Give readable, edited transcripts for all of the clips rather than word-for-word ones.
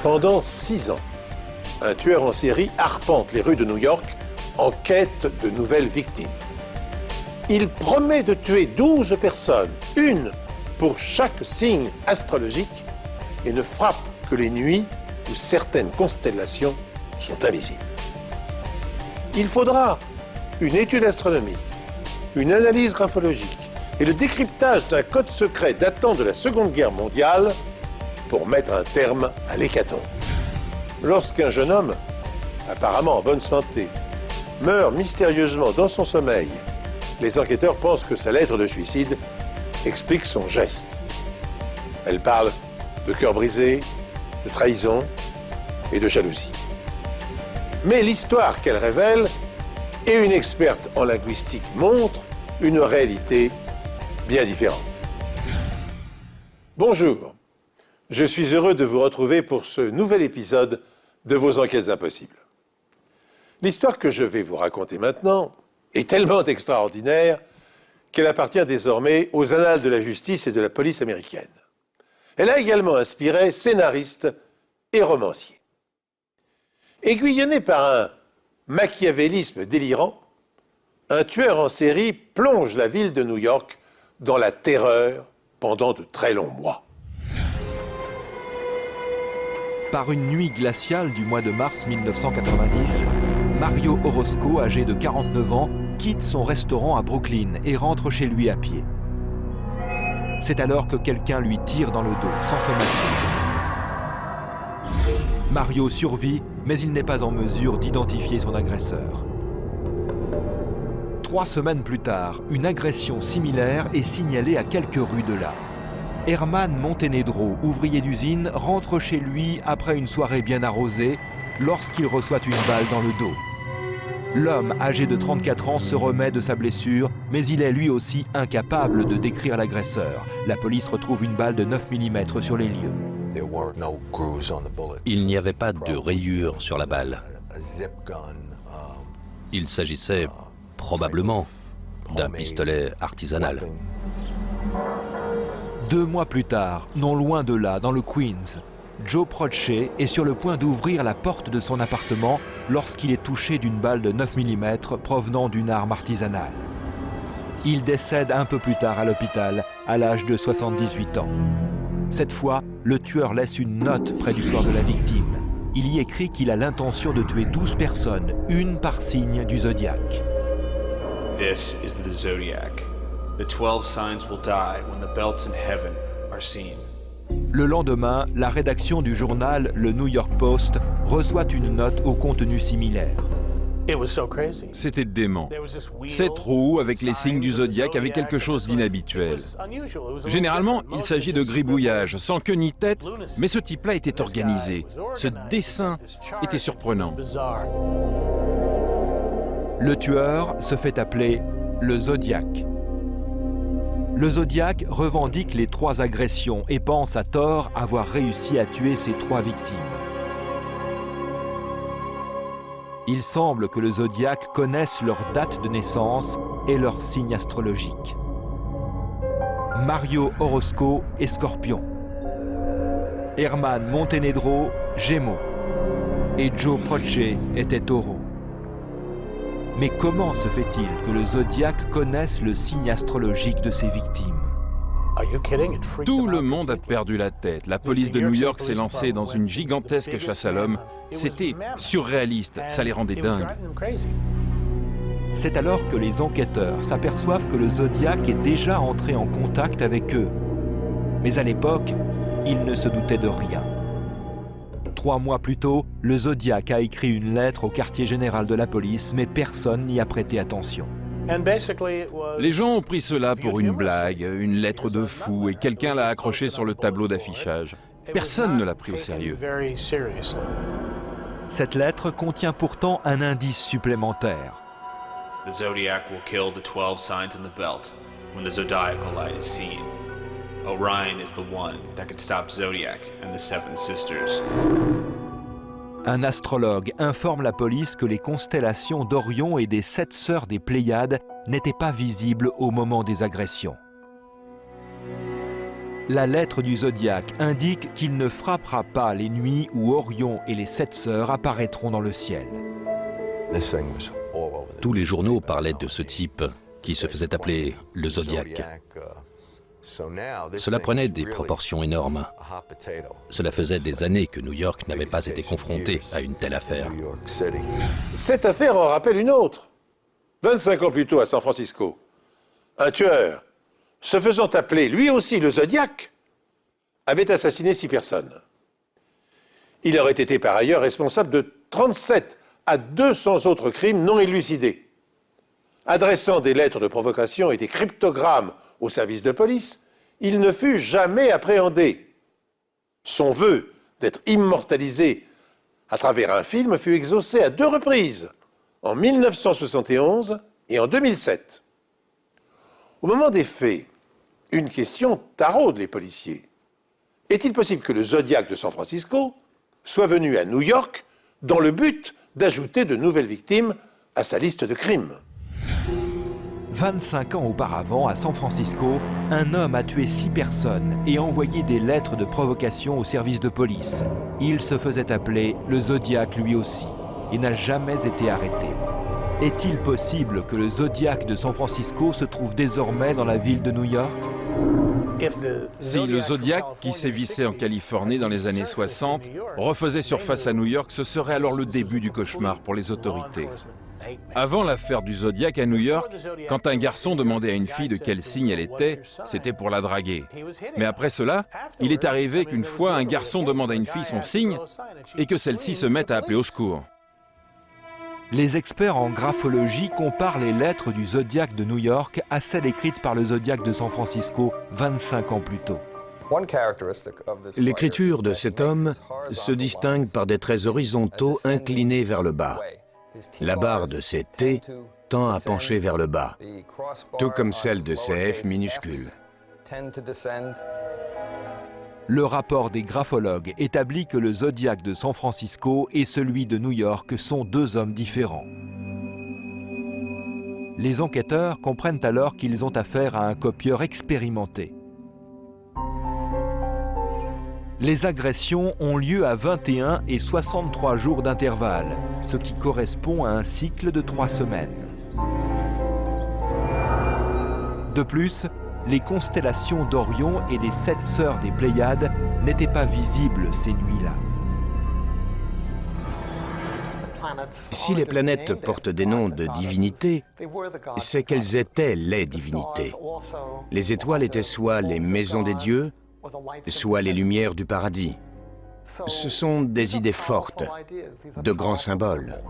Pendant 6 ans, un tueur en série arpente les rues de New York en quête de nouvelles victimes. Il promet de tuer 12 personnes, une pour chaque signe astrologique, et ne frappe que les nuits où certaines constellations sont invisibles. Il faudra une étude astronomique, une analyse graphologique et le décryptage d'un code secret datant de la Seconde Guerre mondiale pour mettre un terme à l'hécatombe. Lorsqu'un jeune homme, apparemment en bonne santé, meurt mystérieusement dans son sommeil, les enquêteurs pensent que sa lettre de suicide explique son geste. Elle parle de cœur brisé, de trahison et de jalousie. Mais l'histoire qu'elle révèle, et une experte en linguistique montre, une réalité bien différente. Bonjour, je suis heureux de vous retrouver pour ce nouvel épisode de vos Enquêtes impossibles. L'histoire que je vais vous raconter maintenant est tellement extraordinaire qu'elle appartient désormais aux annales de la justice et de la police américaine. Elle a également inspiré scénaristes et romanciers. Aiguillonné par un machiavélisme délirant, un tueur en série plonge la ville de New York dans la terreur pendant de très longs mois. Par une nuit glaciale du mois de mars 1990, Mario Orozco, âgé de 49 ans, quitte son restaurant à Brooklyn et rentre chez lui à pied. C'est alors que quelqu'un lui tire dans le dos, sans sommation. Mario survit, mais il n'est pas en mesure d'identifier son agresseur. 3 semaines plus tard, une agression similaire est signalée à quelques rues de là. Herman Montenegro, ouvrier d'usine, rentre chez lui après une soirée bien arrosée lorsqu'il reçoit une balle dans le dos. L'homme, âgé de 34 ans, se remet de sa blessure, mais il est lui aussi incapable de décrire l'agresseur. La police retrouve une balle de 9 mm sur les lieux. Il n'y avait pas de rayures sur la balle. Il s'agissait probablement d'un pistolet artisanal. 2 mois plus tard, non loin de là, dans le Queens, Joe Proce est sur le point d'ouvrir la porte de son appartement lorsqu'il est touché d'une balle de 9 mm provenant d'une arme artisanale. Il décède un peu plus tard à l'hôpital, à l'âge de 78 ans. Cette fois, le tueur laisse une note près du corps de la victime. Il y écrit qu'il a l'intention de tuer 12 personnes, une par signe du zodiaque. This is the zodiac. The 12 signs will die when the belts in heaven are seen. Le lendemain, la rédaction du journal Le New York Post reçoit une note au contenu similaire. C'était dément. Cette roue avec les signes du zodiaque avait quelque chose d'inhabituel. Généralement, il s'agit de gribouillage, sans queue ni tête, mais ce type-là était organisé. Ce dessin était surprenant. Le tueur se fait appeler le Zodiaque. Le Zodiaque revendique les 3 agressions et pense à tort avoir réussi à tuer ses 3 victimes. Il semble que le Zodiaque connaisse leur date de naissance et leur signe astrologique. Mario Orozco est Scorpion. Herman Montenegro, Gémeaux. Et Joe Proce était Taureau. Mais comment se fait-il que le Zodiaque connaisse le signe astrologique de ses victimes? Tout le monde a perdu la tête. La police de New York s'est lancée dans une gigantesque chasse à l'homme. C'était surréaliste, ça les rendait dingues. C'est alors que les enquêteurs s'aperçoivent que le Zodiaque est déjà entré en contact avec eux. Mais à l'époque, ils ne se doutaient de rien. 3 mois plus tôt, le Zodiaque a écrit une lettre au quartier général de la police, mais personne n'y a prêté attention. Les gens ont pris cela pour une blague, une lettre de fou, et quelqu'un l'a accroché sur le tableau d'affichage. Personne ne l'a pris au sérieux. Cette lettre contient pourtant un indice supplémentaire. The zodiac will kill the 12 signs in the belt when the zodiacal light is seen. Orion is the one that can stop Zodiac and the 7 sisters. Un astrologue informe la police que les constellations d'Orion et des 7 sœurs des Pléiades n'étaient pas visibles au moment des agressions. La lettre du Zodiaque indique qu'il ne frappera pas les nuits où Orion et les 7 sœurs apparaîtront dans le ciel. Tous les journaux parlaient de ce type qui se faisait appeler le Zodiaque. Cela prenait des proportions énormes. Cela faisait des années que New York n'avait pas été confronté à une telle affaire. Cette affaire en rappelle une autre. 25 ans plus tôt à San Francisco, un tueur, se faisant appeler lui aussi le Zodiaque, avait assassiné 6 personnes. Il aurait été par ailleurs responsable de 37 à 200 autres crimes non élucidés. Adressant des lettres de provocation et des cryptogrammes au service de police, il ne fut jamais appréhendé. Son vœu d'être immortalisé à travers un film fut exaucé à 2 reprises, en 1971 et en 2007. Au moment des faits, une question taraude les policiers. Est-il possible que le Zodiaque de San Francisco soit venu à New York dans le but d'ajouter de nouvelles victimes à sa liste de crimes? 25 ans auparavant, à San Francisco, un homme a tué 6 personnes et envoyé des lettres de provocation au service de police. Il se faisait appeler le Zodiaque lui aussi et n'a jamais été arrêté. Est-il possible que le Zodiaque de San Francisco se trouve désormais dans la ville de New York? Si le Zodiaque, qui sévissait en Californie dans les années 60, refaisait surface à New York, ce serait alors le début du cauchemar pour les autorités. Avant l'affaire du Zodiaque à New York, quand un garçon demandait à une fille de quel signe elle était, c'était pour la draguer. Mais après cela, il est arrivé qu'une fois un garçon demande à une fille son signe et que celle-ci se mette à appeler au secours. Les experts en graphologie comparent les lettres du Zodiaque de New York à celles écrites par le Zodiaque de San Francisco 25 ans plus tôt. L'écriture de cet homme se distingue par des traits horizontaux inclinés vers le bas. La barre de ces T tend à pencher vers le bas, tout comme celle de ces F minuscules. Le rapport des graphologues établit que le Zodiaque de San Francisco et celui de New York sont 2 hommes différents. Les enquêteurs comprennent alors qu'ils ont affaire à un copieur expérimenté. Les agressions ont lieu à 21 et 63 jours d'intervalle, ce qui correspond à un cycle de 3 semaines. De plus, les constellations d'Orion et des 7 sœurs des Pléiades n'étaient pas visibles ces nuits-là. Si les planètes portent des noms de divinités, c'est qu'elles étaient les divinités. Les étoiles étaient soit les maisons des dieux, soit les lumières du paradis. Ce sont des idées fortes, de grands symboles.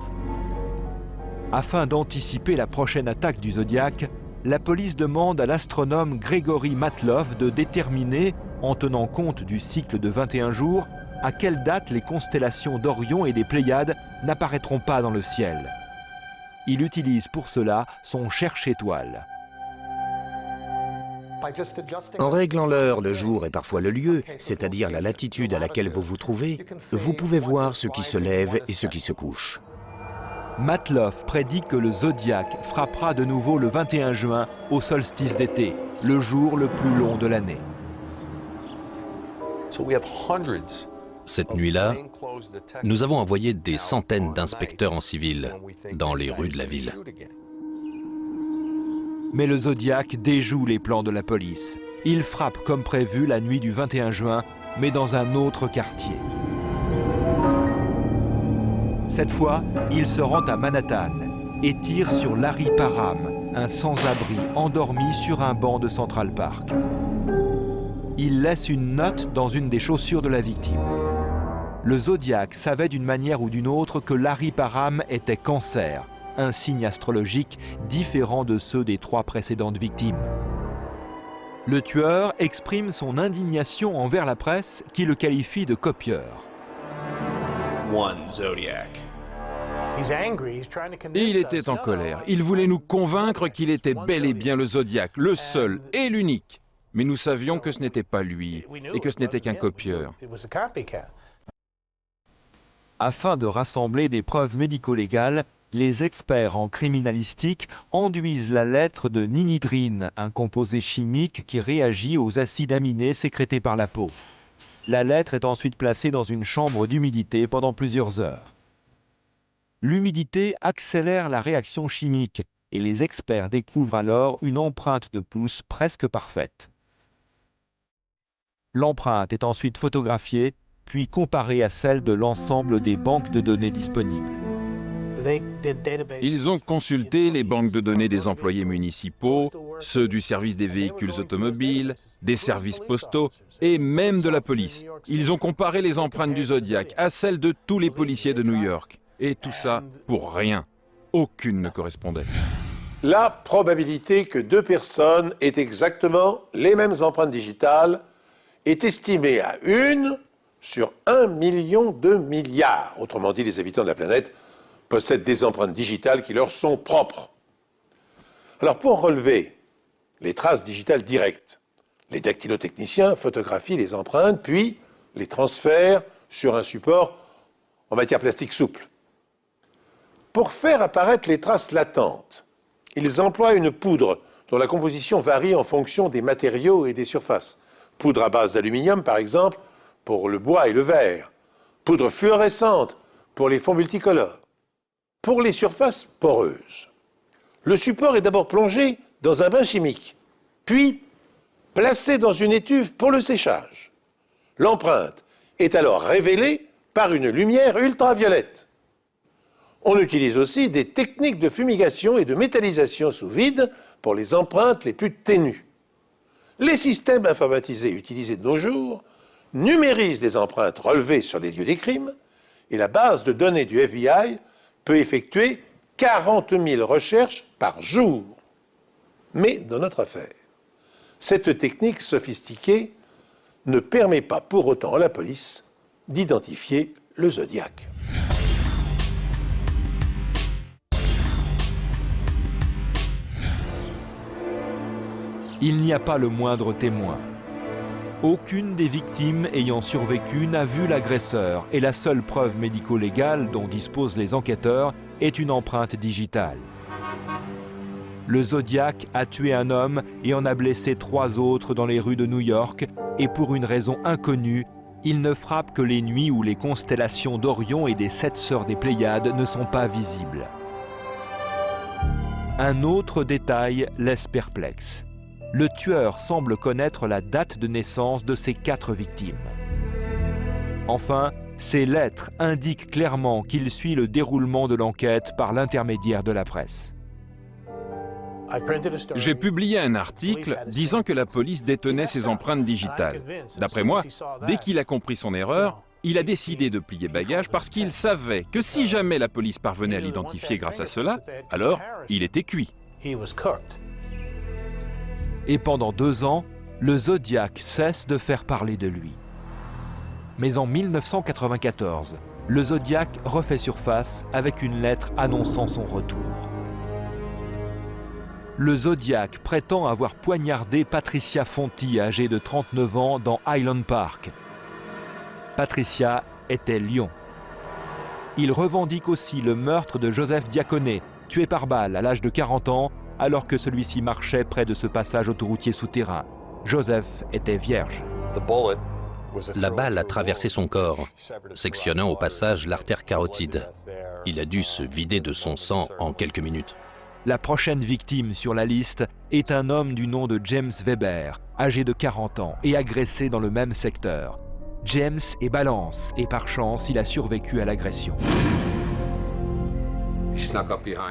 Afin d'anticiper la prochaine attaque du Zodiaque, la police demande à l'astronome Gregory Matloff de déterminer, en tenant compte du cycle de 21 jours, à quelle date les constellations d'Orion et des Pléiades n'apparaîtront pas dans le ciel. Il utilise pour cela son cherche-étoile. En réglant l'heure, le jour et parfois le lieu, c'est-à-dire la latitude à laquelle vous vous trouvez, vous pouvez voir ce qui se lève et ce qui se couche. Matloff prédit que le Zodiaque frappera de nouveau le 21 juin au solstice d'été, le jour le plus long de l'année. Cette nuit-là, nous avons envoyé des centaines d'inspecteurs en civil dans les rues de la ville. Mais le Zodiaque déjoue les plans de la police. Il frappe comme prévu la nuit du 21 juin, mais dans un autre quartier. Cette fois, il se rend à Manhattan et tire sur Larry Parham, un sans-abri endormi sur un banc de Central Park. Il laisse une note dans une des chaussures de la victime. Le Zodiaque savait d'une manière ou d'une autre que Larry Parham était Cancer, un signe astrologique différent de ceux des 3 précédentes victimes. Le tueur exprime son indignation envers la presse qui le qualifie de copieur. Et il était en colère. Il voulait nous convaincre qu'il était bel et bien le Zodiaque, le seul et l'unique. Mais nous savions que ce n'était pas lui et que ce n'était qu'un copieur. Afin de rassembler des preuves médico-légales, Les experts en criminalistique enduisent la lettre de ninhydrine, un composé chimique qui réagit aux acides aminés sécrétés par la peau. La lettre est ensuite placée dans une chambre d'humidité pendant plusieurs heures. L'humidité accélère la réaction chimique et les experts découvrent alors une empreinte de pouce presque parfaite. L'empreinte est ensuite photographiée, puis comparée à celle de l'ensemble des banques de données disponibles. Ils ont consulté les banques de données des employés municipaux, ceux du service des véhicules automobiles, des services postaux et même de la police. Ils ont comparé les empreintes du Zodiac à celles de tous les policiers de New York. Et tout ça pour rien. Aucune ne correspondait. La probabilité que deux personnes aient exactement les mêmes empreintes digitales est estimée à 1 sur 1 million de milliards. Autrement dit, les habitants de la planète possèdent des empreintes digitales qui leur sont propres. Alors pour relever les traces digitales directes, les dactylotechniciens photographient les empreintes puis les transfèrent sur un support en matière plastique souple. Pour faire apparaître les traces latentes, ils emploient une poudre dont la composition varie en fonction des matériaux et des surfaces. Poudre à base d'aluminium par exemple pour le bois et le verre, poudre fluorescente pour les fonds multicolores. Pour les surfaces poreuses, le support est d'abord plongé dans un bain chimique, puis placé dans une étuve pour le séchage. L'empreinte est alors révélée par une lumière ultraviolette. On utilise aussi des techniques de fumigation et de métallisation sous vide pour les empreintes les plus ténues. Les systèmes informatisés utilisés de nos jours numérisent les empreintes relevées sur les lieux des crimes et la base de données du FBI peut effectuer 40 000 recherches par jour. Mais dans notre affaire, cette technique sophistiquée ne permet pas pour autant à la police d'identifier le Zodiac. Il n'y a pas le moindre témoin. Aucune des victimes ayant survécu n'a vu l'agresseur et la seule preuve médico-légale dont disposent les enquêteurs est une empreinte digitale. Le Zodiac a tué un homme et en a blessé 3 autres dans les rues de New York et pour une raison inconnue, il ne frappe que les nuits où les constellations d'Orion et des 7 sœurs des Pléiades ne sont pas visibles. Un autre détail laisse perplexe. Le tueur semble connaître la date de naissance de ses 4 victimes. Enfin, ces lettres indiquent clairement qu'il suit le déroulement de l'enquête par l'intermédiaire de la presse. J'ai publié un article disant que la police détenait ces empreintes digitales. D'après moi, dès qu'il a compris son erreur, il a décidé de plier bagage parce qu'il savait que si jamais la police parvenait à l'identifier grâce à cela, alors il était cuit. Et pendant 2 ans, le Zodiac cesse de faire parler de lui. Mais en 1994, le Zodiac refait surface avec une lettre annonçant son retour. Le Zodiac prétend avoir poignardé Patricia Fonti, âgée de 39 ans, dans Highland Park. Patricia était lion. Il revendique aussi le meurtre de Joseph Diaconé, tué par balle à l'âge de 40 ans, alors que celui-ci marchait près de ce passage autoroutier souterrain. Joseph était vierge. La balle a traversé son corps, sectionnant au passage l'artère carotide. Il a dû se vider de son sang en quelques minutes. La prochaine victime sur la liste est un homme du nom de James Weber, âgé de 40 ans et agressé dans le même secteur. James est balance et par chance, il a survécu à l'agression.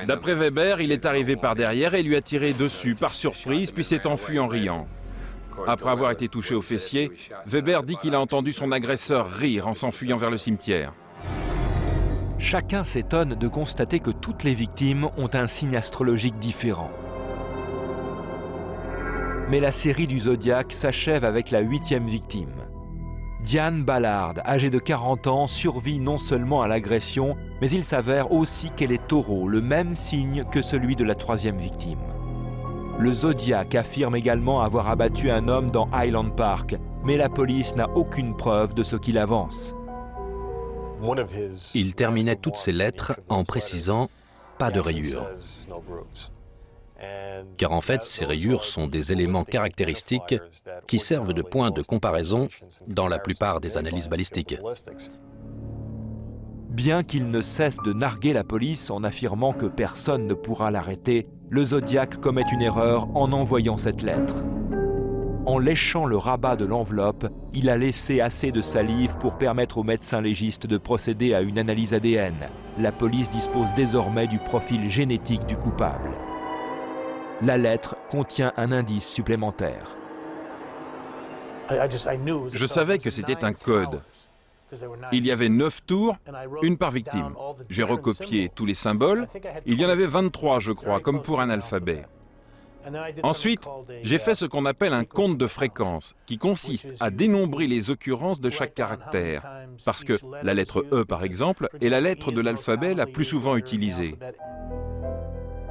D'après Weber, il est arrivé par derrière et lui a tiré dessus par surprise, puis s'est enfui en riant. Après avoir été touché au fessier, Weber dit qu'il a entendu son agresseur rire en s'enfuyant vers le cimetière. Chacun s'étonne de constater que toutes les victimes ont un signe astrologique différent. Mais la série du Zodiac s'achève avec la 8e victime. Diane Ballard, âgée de 40 ans, survit non seulement à l'agression, mais il s'avère aussi qu'elle est taureau, le même signe que celui de la 3e victime. Le Zodiac affirme également avoir abattu un homme dans Highland Park, mais la police n'a aucune preuve de ce qu'il avance. Il terminait toutes ses lettres en précisant pas de rayures. Car en fait, ces rayures sont des éléments caractéristiques qui servent de point de comparaison dans la plupart des analyses balistiques. Bien qu'il ne cesse de narguer la police en affirmant que personne ne pourra l'arrêter, le Zodiac commet une erreur en envoyant cette lettre. En léchant le rabat de l'enveloppe, il a laissé assez de salive pour permettre au médecin légiste de procéder à une analyse ADN. La police dispose désormais du profil génétique du coupable. La lettre contient un indice supplémentaire. Je savais que c'était un code. Il y avait 9 tours, une par victime. J'ai recopié tous les symboles. Il y en avait 23, je crois, comme pour un alphabet. Ensuite, j'ai fait ce qu'on appelle un compte de fréquence, qui consiste à dénombrer les occurrences de chaque caractère, parce que la lettre E, par exemple, est la lettre de l'alphabet la plus souvent utilisée.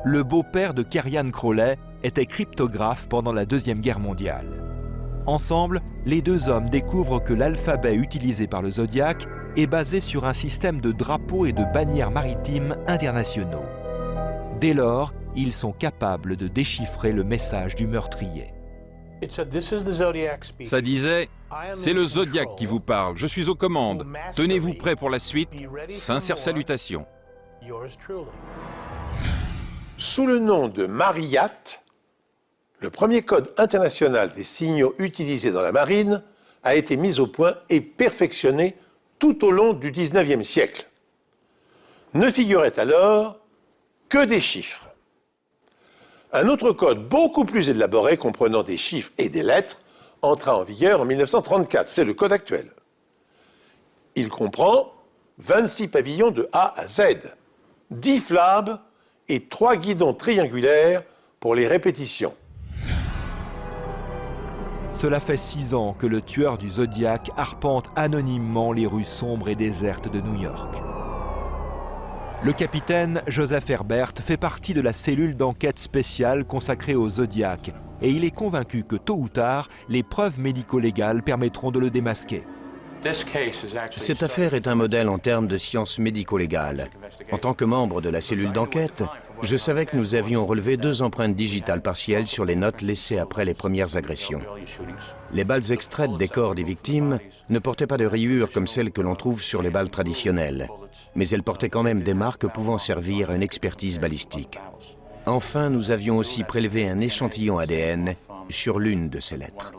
Le beau-père de Kerian Crowley était cryptographe pendant la Deuxième Guerre mondiale. Ensemble, les deux hommes découvrent que l'alphabet utilisé par le Zodiac est basé sur un système de drapeaux et de bannières maritimes internationaux. Dès lors, ils sont capables de déchiffrer le message du meurtrier. Ça disait « C'est le Zodiac qui vous parle, je suis aux commandes. Tenez-vous prêts pour la suite. Sincères salutations. » Sous le nom de Mariyat, le premier code international des signaux utilisés dans la marine a été mis au point et perfectionné tout au long du XIXe siècle. Ne figuraient alors que des chiffres. Un autre code beaucoup plus élaboré, comprenant des chiffres et des lettres, entra en vigueur en 1934. C'est le code actuel. Il comprend 26 pavillons de A à Z, 10 flabs et 3 guidons triangulaires pour les répétitions. Cela fait 6 ans que le tueur du Zodiac arpente anonymement les rues sombres et désertes de New York. Le capitaine Joseph Herbert fait partie de la cellule d'enquête spéciale consacrée au Zodiac et il est convaincu que tôt ou tard, les preuves médico-légales permettront de le démasquer. Cette affaire est un modèle en termes de sciences médico-légales. En tant que membre de la cellule d'enquête, je savais que nous avions relevé 2 empreintes digitales partielles sur les notes laissées après les premières agressions. Les balles extraites des corps des victimes ne portaient pas de rayures comme celles que l'on trouve sur les balles traditionnelles, mais elles portaient quand même des marques pouvant servir à une expertise balistique. Enfin, nous avions aussi prélevé un échantillon ADN sur l'une de ces lettres.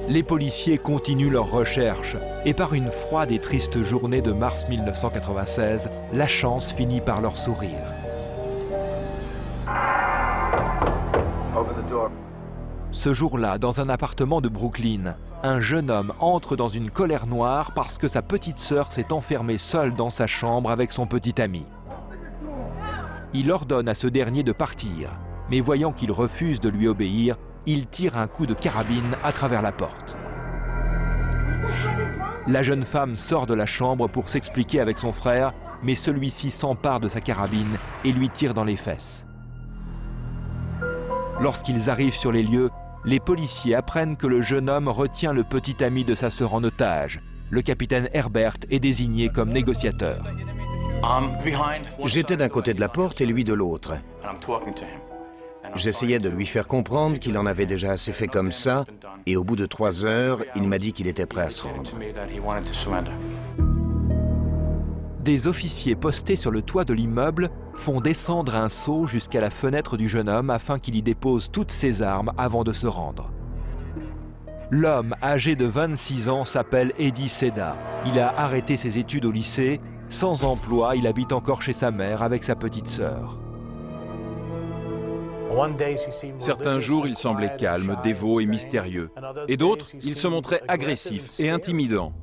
Les policiers continuent leurs recherches et par une froide et triste journée de mars 1996, la chance finit par leur sourire. Ce jour-là, dans un appartement de Brooklyn, un jeune homme entre dans une colère noire parce que sa petite sœur s'est enfermée seule dans sa chambre avec son petit ami. Il ordonne à ce dernier de partir, mais voyant qu'il refuse de lui obéir, il tire un coup de carabine à travers la porte. La jeune femme sort de la chambre pour s'expliquer avec son frère, mais celui-ci s'empare de sa carabine et lui tire dans les fesses. Lorsqu'ils arrivent sur les lieux, les policiers apprennent que le jeune homme retient le petit ami de sa sœur en otage. Le capitaine Herbert est désigné comme négociateur. J'étais d'un côté de la porte et lui de l'autre. J'essayais de lui faire comprendre qu'il en avait déjà assez fait comme ça, et au bout de 3 heures, il m'a dit qu'il était prêt à se rendre. Des officiers postés sur le toit de l'immeuble font descendre un seau jusqu'à la fenêtre du jeune homme afin qu'il y dépose toutes ses armes avant de se rendre. L'homme, âgé de 26 ans, s'appelle Eddie Seda. Il a arrêté ses études au lycée. Sans emploi, il habite encore chez sa mère avec sa petite sœur. Certains jours, il semblait calme, dévot et mystérieux. Et d'autres, il se montrait agressif et intimidant.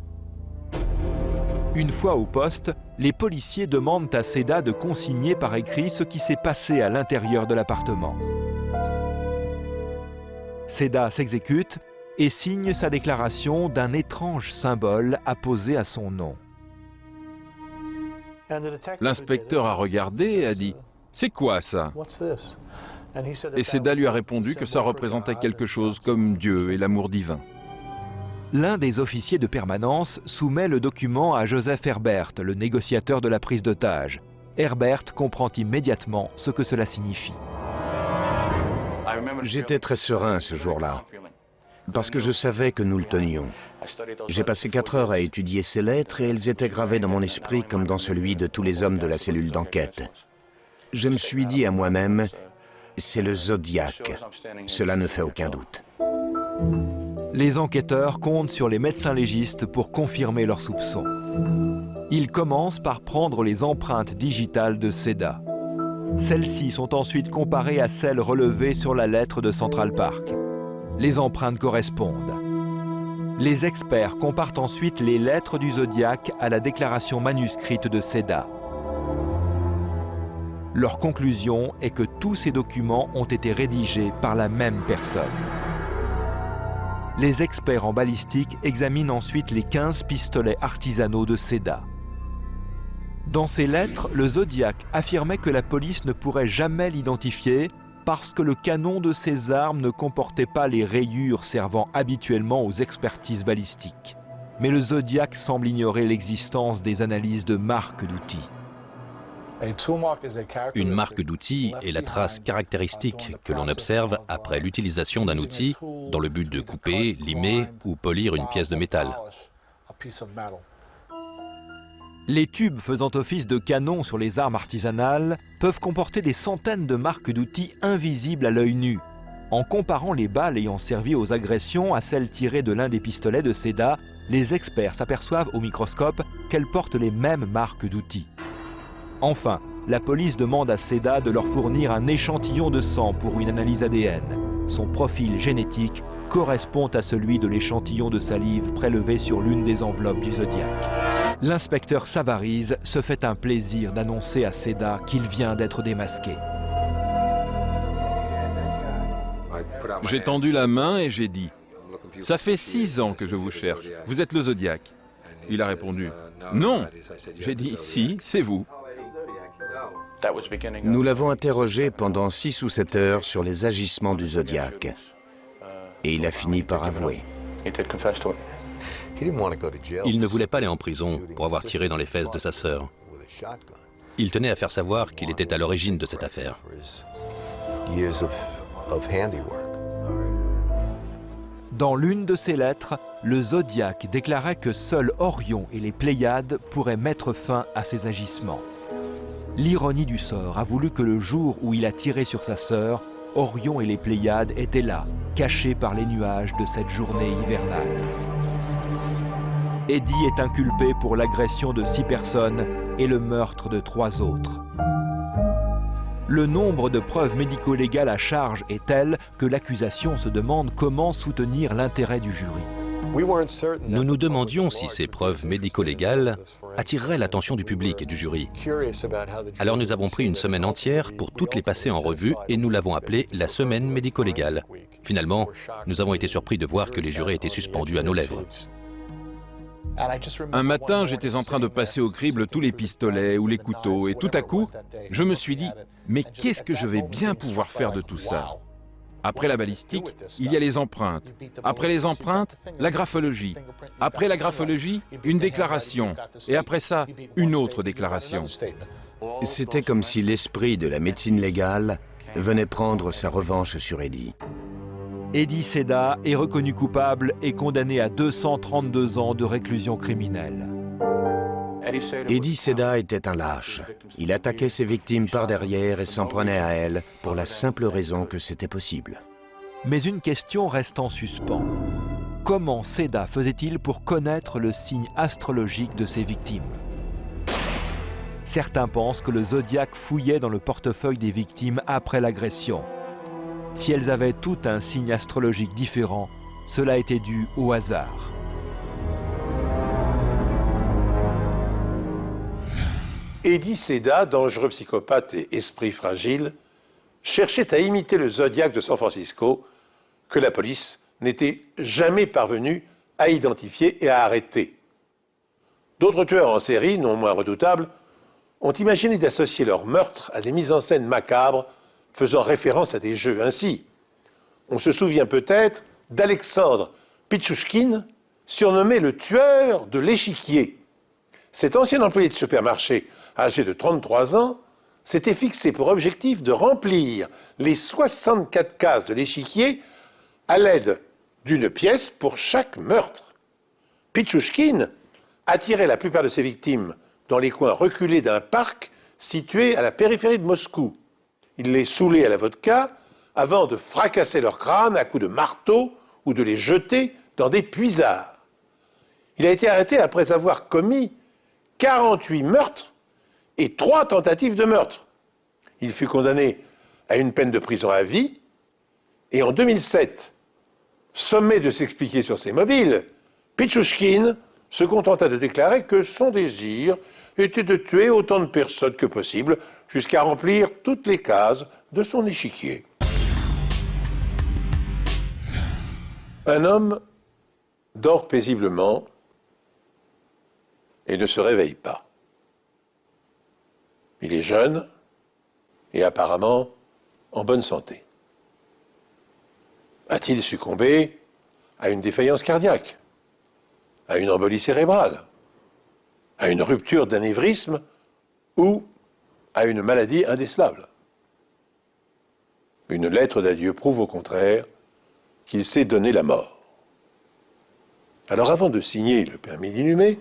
Une fois au poste, les policiers demandent à Seda de consigner par écrit ce qui s'est passé à l'intérieur de l'appartement. Seda s'exécute et signe sa déclaration d'un étrange symbole apposé à son nom. L'inspecteur a regardé et a dit « C'est quoi ça ?» Et Seda lui a répondu que ça représentait quelque chose comme Dieu et l'amour divin. L'un des officiers de permanence soumet le document à Joseph Herbert, le négociateur de la prise d'otage. Herbert comprend immédiatement ce que cela signifie. J'étais très serein ce jour-là, parce que je savais que nous le tenions. J'ai passé 4 heures à étudier ces lettres et elles étaient gravées dans mon esprit comme dans celui de tous les hommes de la cellule d'enquête. Je me suis dit à moi-même, c'est le Zodiac. Cela ne fait aucun doute. Les enquêteurs comptent sur les médecins légistes pour confirmer leurs soupçons. Ils commencent par prendre les empreintes digitales de Seda. Celles-ci sont ensuite comparées à celles relevées sur la lettre de Central Park. Les empreintes correspondent. Les experts comparent ensuite les lettres du Zodiac à la déclaration manuscrite de Seda. Leur conclusion est que tous ces documents ont été rédigés par la même personne. Les experts en balistique examinent ensuite les 15 pistolets artisanaux de Seda. Dans ces lettres, le Zodiac affirmait que la police ne pourrait jamais l'identifier parce que le canon de ces armes ne comportait pas les rayures servant habituellement aux expertises balistiques. Mais le Zodiac semble ignorer l'existence des analyses de marques d'outils. Une marque d'outil est la trace caractéristique que l'on observe après l'utilisation d'un outil dans le but de couper, limer ou polir une pièce de métal. Les tubes faisant office de canon sur les armes artisanales peuvent comporter des centaines de marques d'outils invisibles à l'œil nu. En comparant les balles ayant servi aux agressions à celles tirées de l'un des pistolets de Seda, les experts s'aperçoivent au microscope qu'elles portent les mêmes marques d'outils. Enfin, la police demande à Seda de leur fournir un échantillon de sang pour une analyse ADN. Son profil génétique correspond à celui de l'échantillon de salive prélevé sur l'une des enveloppes du Zodiac. L'inspecteur Savarese se fait un plaisir d'annoncer à Seda qu'il vient d'être démasqué. J'ai tendu la main et j'ai dit « Ça fait 6 ans que je vous cherche. Vous êtes le Zodiac ?» Il a répondu « Non !» J'ai dit « Si, c'est vous. » Nous l'avons interrogé pendant 6 ou 7 heures sur les agissements du Zodiac. Et il a fini par avouer. Il ne voulait pas aller en prison pour avoir tiré dans les fesses de sa sœur. Il tenait à faire savoir qu'il était à l'origine de cette affaire. Dans l'une de ses lettres, le Zodiac déclarait que seuls Orion et les Pléiades pourraient mettre fin à ses agissements. L'ironie du sort a voulu que le jour où il a tiré sur sa sœur, Orion et les Pléiades étaient là, cachés par les nuages de cette journée hivernale. Eddie est inculpé pour l'agression de 6 personnes et le meurtre de 3 autres. Le nombre de preuves médico-légales à charge est tel que l'accusation se demande comment soutenir l'intérêt du jury. Nous nous demandions si ces preuves médico-légales attireraient l'attention du public et du jury. Alors nous avons pris une semaine entière pour toutes les passer en revue et nous l'avons appelée la semaine médico-légale. Finalement, nous avons été surpris de voir que les jurés étaient suspendus à nos lèvres. Un matin, j'étais en train de passer au crible tous les pistolets ou les couteaux et tout à coup, je me suis dit « Mais qu'est-ce que je vais bien pouvoir faire de tout ça ?» Après la balistique, il y a les empreintes. Après les empreintes, la graphologie. Après la graphologie, une déclaration. Et après ça, une autre déclaration. C'était comme si l'esprit de la médecine légale venait prendre sa revanche sur Eddie. Eddie Seda est reconnu coupable et condamné à 232 ans de réclusion criminelle. Eddie Seda était un lâche. Il attaquait ses victimes par derrière et s'en prenait à elles pour la simple raison que c'était possible. Mais une question reste en suspens. Comment Seda faisait-il pour connaître le signe astrologique de ses victimes? Certains pensent que le Zodiac fouillait dans le portefeuille des victimes après l'agression. Si elles avaient toutes un signe astrologique différent, cela était dû au hasard. Eddie Seda, dangereux psychopathe et esprit fragile, cherchait à imiter le Zodiac de San Francisco que la police n'était jamais parvenue à identifier et à arrêter. D'autres tueurs en série, non moins redoutables, ont imaginé d'associer leurs meurtres à des mises en scène macabres faisant référence à des jeux. Ainsi, on se souvient peut-être d'Alexandre Pichouchkine, surnommé le tueur de l'échiquier. Cet ancien employé de supermarché âgé de 33 ans, s'était fixé pour objectif de remplir les 64 cases de l'échiquier à l'aide d'une pièce pour chaque meurtre. Pichouchkine attirait la plupart de ses victimes dans les coins reculés d'un parc situé à la périphérie de Moscou. Il les saoulait à la vodka avant de fracasser leur crâne à coups de marteau ou de les jeter dans des puisards. Il a été arrêté après avoir commis 48 meurtres et 3 tentatives de meurtre. Il fut condamné à une peine de prison à vie et en 2007, sommé de s'expliquer sur ses mobiles, Pichouchkine se contenta de déclarer que son désir était de tuer autant de personnes que possible jusqu'à remplir toutes les cases de son échiquier. Un homme dort paisiblement et ne se réveille pas. Il est jeune et apparemment en bonne santé. A-t-il succombé à une défaillance cardiaque, à une embolie cérébrale, à une rupture d'anévrisme ou à une maladie indécelable? Une lettre d'adieu prouve au contraire qu'il s'est donné la mort. Alors avant de signer le permis d'inhumer,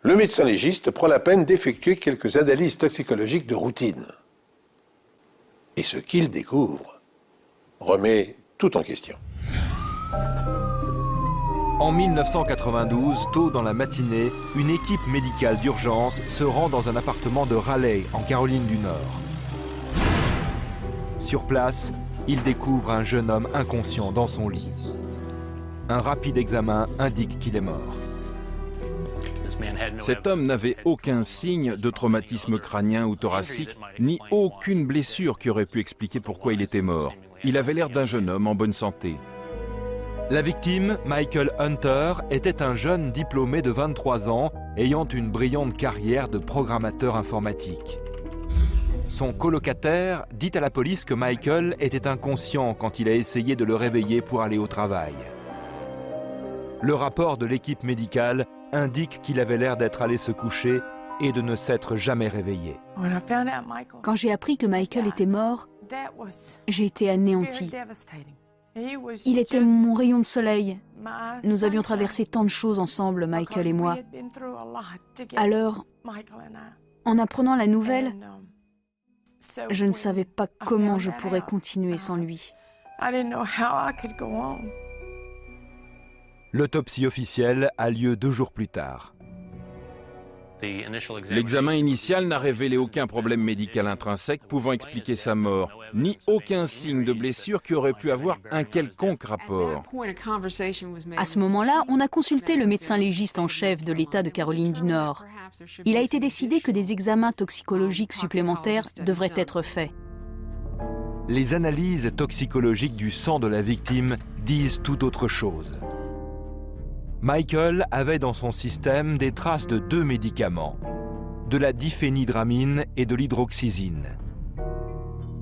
le médecin légiste prend la peine d'effectuer quelques analyses toxicologiques de routine. Et ce qu'il découvre remet tout en question. En 1992, tôt dans la matinée, une équipe médicale d'urgence se rend dans un appartement de Raleigh, en Caroline du Nord. Sur place, il découvre un jeune homme inconscient dans son lit. Un rapide examen indique qu'il est mort. Cet homme n'avait aucun signe de traumatisme crânien ou thoracique, ni aucune blessure qui aurait pu expliquer pourquoi il était mort. Il avait l'air d'un jeune homme en bonne santé. La victime, Michael Hunter, était un jeune diplômé de 23 ans, ayant une brillante carrière de programmateur informatique. Son colocataire dit à la police que Michael était inconscient quand il a essayé de le réveiller pour aller au travail. Le rapport de l'équipe médicale indique qu'il avait l'air d'être allé se coucher et de ne s'être jamais réveillé. Quand j'ai appris que Michael était mort, j'ai été anéantie. Il était mon rayon de soleil. Nous avions traversé tant de choses ensemble, Michael et moi. Alors, en apprenant la nouvelle, je ne savais pas comment je pourrais continuer sans lui. L'autopsie officielle a lieu 2 jours plus tard. L'examen initial n'a révélé aucun problème médical intrinsèque pouvant expliquer sa mort, ni aucun signe de blessure qui aurait pu avoir un quelconque rapport. À ce moment-là, on a consulté le médecin légiste en chef de l'État de Caroline du Nord. Il a été décidé que des examens toxicologiques supplémentaires devraient être faits. Les analyses toxicologiques du sang de la victime disent tout autre chose. Michael avait dans son système des traces de 2 médicaments, de la diphénhydramine et de l'hydroxyzine.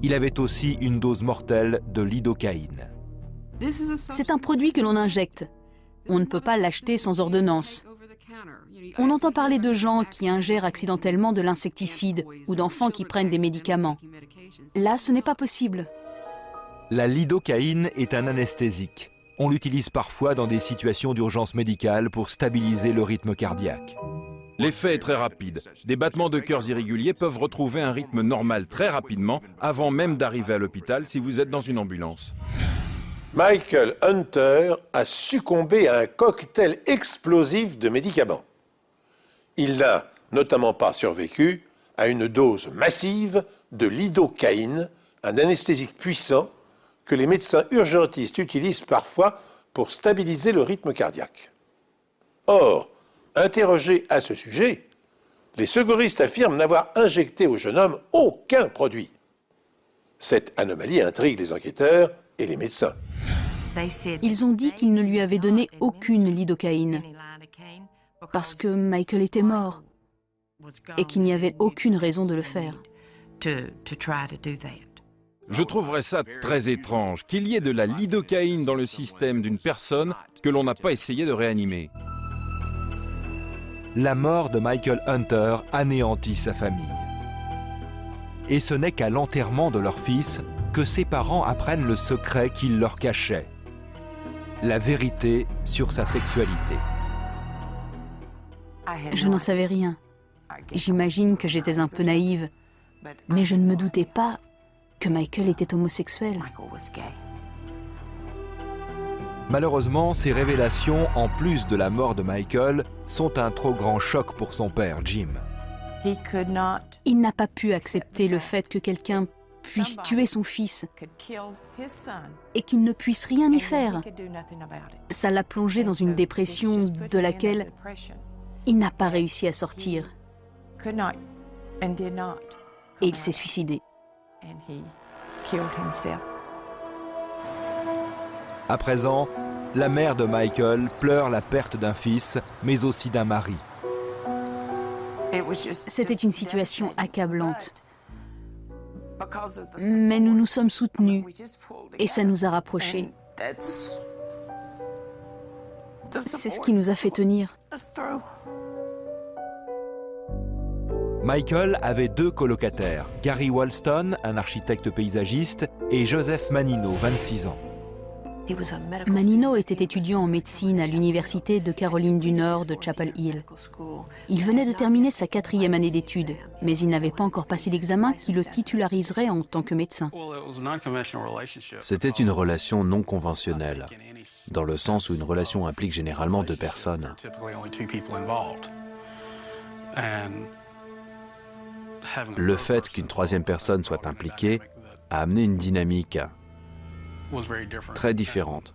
Il avait aussi une dose mortelle de lidocaïne. C'est un produit que l'on injecte. On ne peut pas l'acheter sans ordonnance. On entend parler de gens qui ingèrent accidentellement de l'insecticide ou d'enfants qui prennent des médicaments. Là, ce n'est pas possible. La lidocaïne est un anesthésique. On l'utilise parfois dans des situations d'urgence médicale pour stabiliser le rythme cardiaque. L'effet est très rapide. Des battements de cœurs irréguliers peuvent retrouver un rythme normal très rapidement, avant même d'arriver à l'hôpital si vous êtes dans une ambulance. Michael Hunter a succombé à un cocktail explosif de médicaments. Il n'a notamment pas survécu à une dose massive de lidocaïne, un anesthésique puissant que les médecins urgentistes utilisent parfois pour stabiliser le rythme cardiaque. Or, interrogés à ce sujet, les secouristes affirment n'avoir injecté au jeune homme aucun produit. Cette anomalie intrigue les enquêteurs et les médecins. Ils ont dit qu'ils ne lui avaient donné aucune lidocaïne parce que Michael était mort et qu'il n'y avait aucune raison de le faire. Je trouverais ça très étrange qu'il y ait de la lidocaïne dans le système d'une personne que l'on n'a pas essayé de réanimer. la mort de Michael Hunter anéantit sa famille. Et ce n'est qu'à l'enterrement de leur fils que ses parents apprennent le secret qu'il leur cachait, la vérité sur sa sexualité. Je n'en savais rien. J'imagine que j'étais un peu naïve, mais je ne me doutais pas que Michael était homosexuel. Malheureusement, ces révélations, en plus de la mort de Michael, sont un trop grand choc pour son père, Jim. Il n'a pas pu accepter le fait que quelqu'un puisse tuer son fils et qu'il ne puisse rien y faire. Ça l'a plongé dans une dépression de laquelle il n'a pas réussi à sortir. Et il s'est suicidé. À présent, la mère de Michael pleure la perte d'un fils, mais aussi d'un mari. C'était une situation accablante. Mais nous nous sommes soutenus et ça nous a rapprochés. C'est ce qui nous a fait tenir. Michael avait 2 colocataires, Gary Walston, un architecte paysagiste, et Joseph Manino, 26 ans. Manino était étudiant en médecine à l'université de Caroline du Nord de Chapel Hill. Il venait de terminer sa 4e année d'études, mais il n'avait pas encore passé l'examen qui le titulariserait en tant que médecin. C'était une relation non conventionnelle, dans le sens où une relation implique généralement 2 personnes. Le fait qu'une 3e personne soit impliquée a amené une dynamique très différente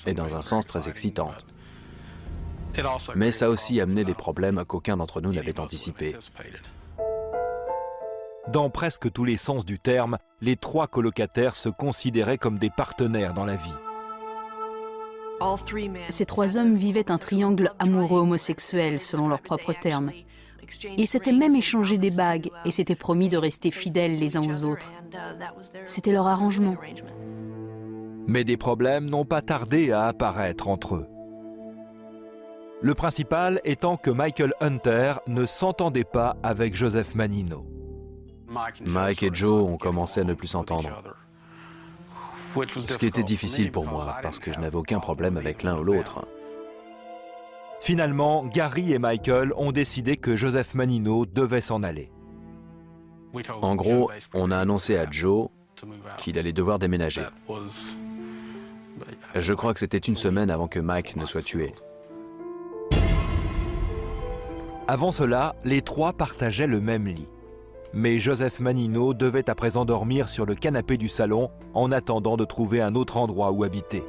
et dans un sens très excitante. Mais ça a aussi amené des problèmes qu'aucun d'entre nous n'avait anticipés. Dans presque tous les sens du terme, les 3 colocataires se considéraient comme des partenaires dans la vie. Ces 3 hommes vivaient un triangle amoureux homosexuel, selon leurs propres termes. Ils s'étaient même échangé des bagues et s'étaient promis de rester fidèles les uns aux autres. C'était leur arrangement. Mais des problèmes n'ont pas tardé à apparaître entre eux. Le principal étant que Michael Hunter ne s'entendait pas avec Joseph Manino. Mike et Joe ont commencé à ne plus s'entendre. Ce qui était difficile pour moi, parce que je n'avais aucun problème avec l'un ou l'autre. Finalement, Gary et Michael ont décidé que Joseph Manino devait s'en aller. En gros, on a annoncé à Joe qu'il allait devoir déménager. Je crois que c'était une semaine avant que Mike ne soit tué. Avant cela, les 3 partageaient le même lit. Mais Joseph Manino devait à présent dormir sur le canapé du salon en attendant de trouver un autre endroit où habiter.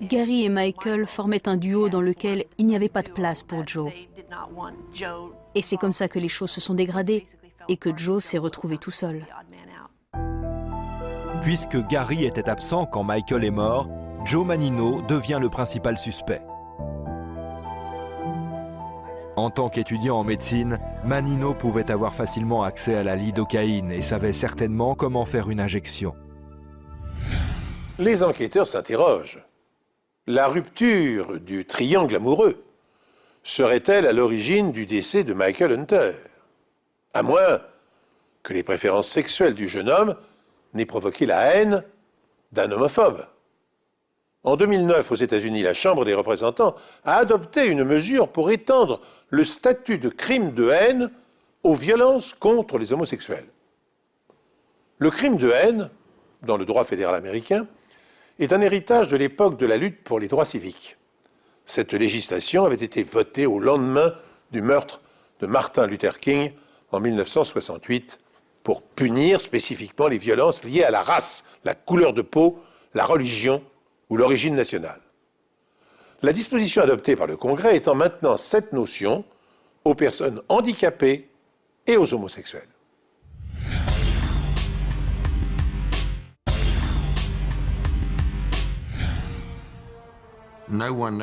Gary et Michael formaient un duo dans lequel il n'y avait pas de place pour Joe. Et c'est comme ça que les choses se sont dégradées et que Joe s'est retrouvé tout seul. Puisque Gary était absent quand Michael est mort, Joe Manino devient le principal suspect. En tant qu'étudiant en médecine, Manino pouvait avoir facilement accès à la lidocaïne et savait certainement comment faire une injection. Les enquêteurs s'interrogent. La rupture du triangle amoureux serait-elle à l'origine du décès de Michael Hunter? À moins que les préférences sexuelles du jeune homme n'aient provoqué la haine d'un homophobe. En 2009, aux États-Unis, la Chambre des représentants a adopté une mesure pour étendre le statut de crime de haine aux violences contre les homosexuels. Le crime de haine, dans le droit fédéral américain, est un héritage de l'époque de la lutte pour les droits civiques. Cette législation avait été votée au lendemain du meurtre de Martin Luther King en 1968 pour punir spécifiquement les violences liées à la race, la couleur de peau, la religion ou l'origine nationale. La disposition adoptée par le Congrès étend maintenant cette notion aux personnes handicapées et aux homosexuels.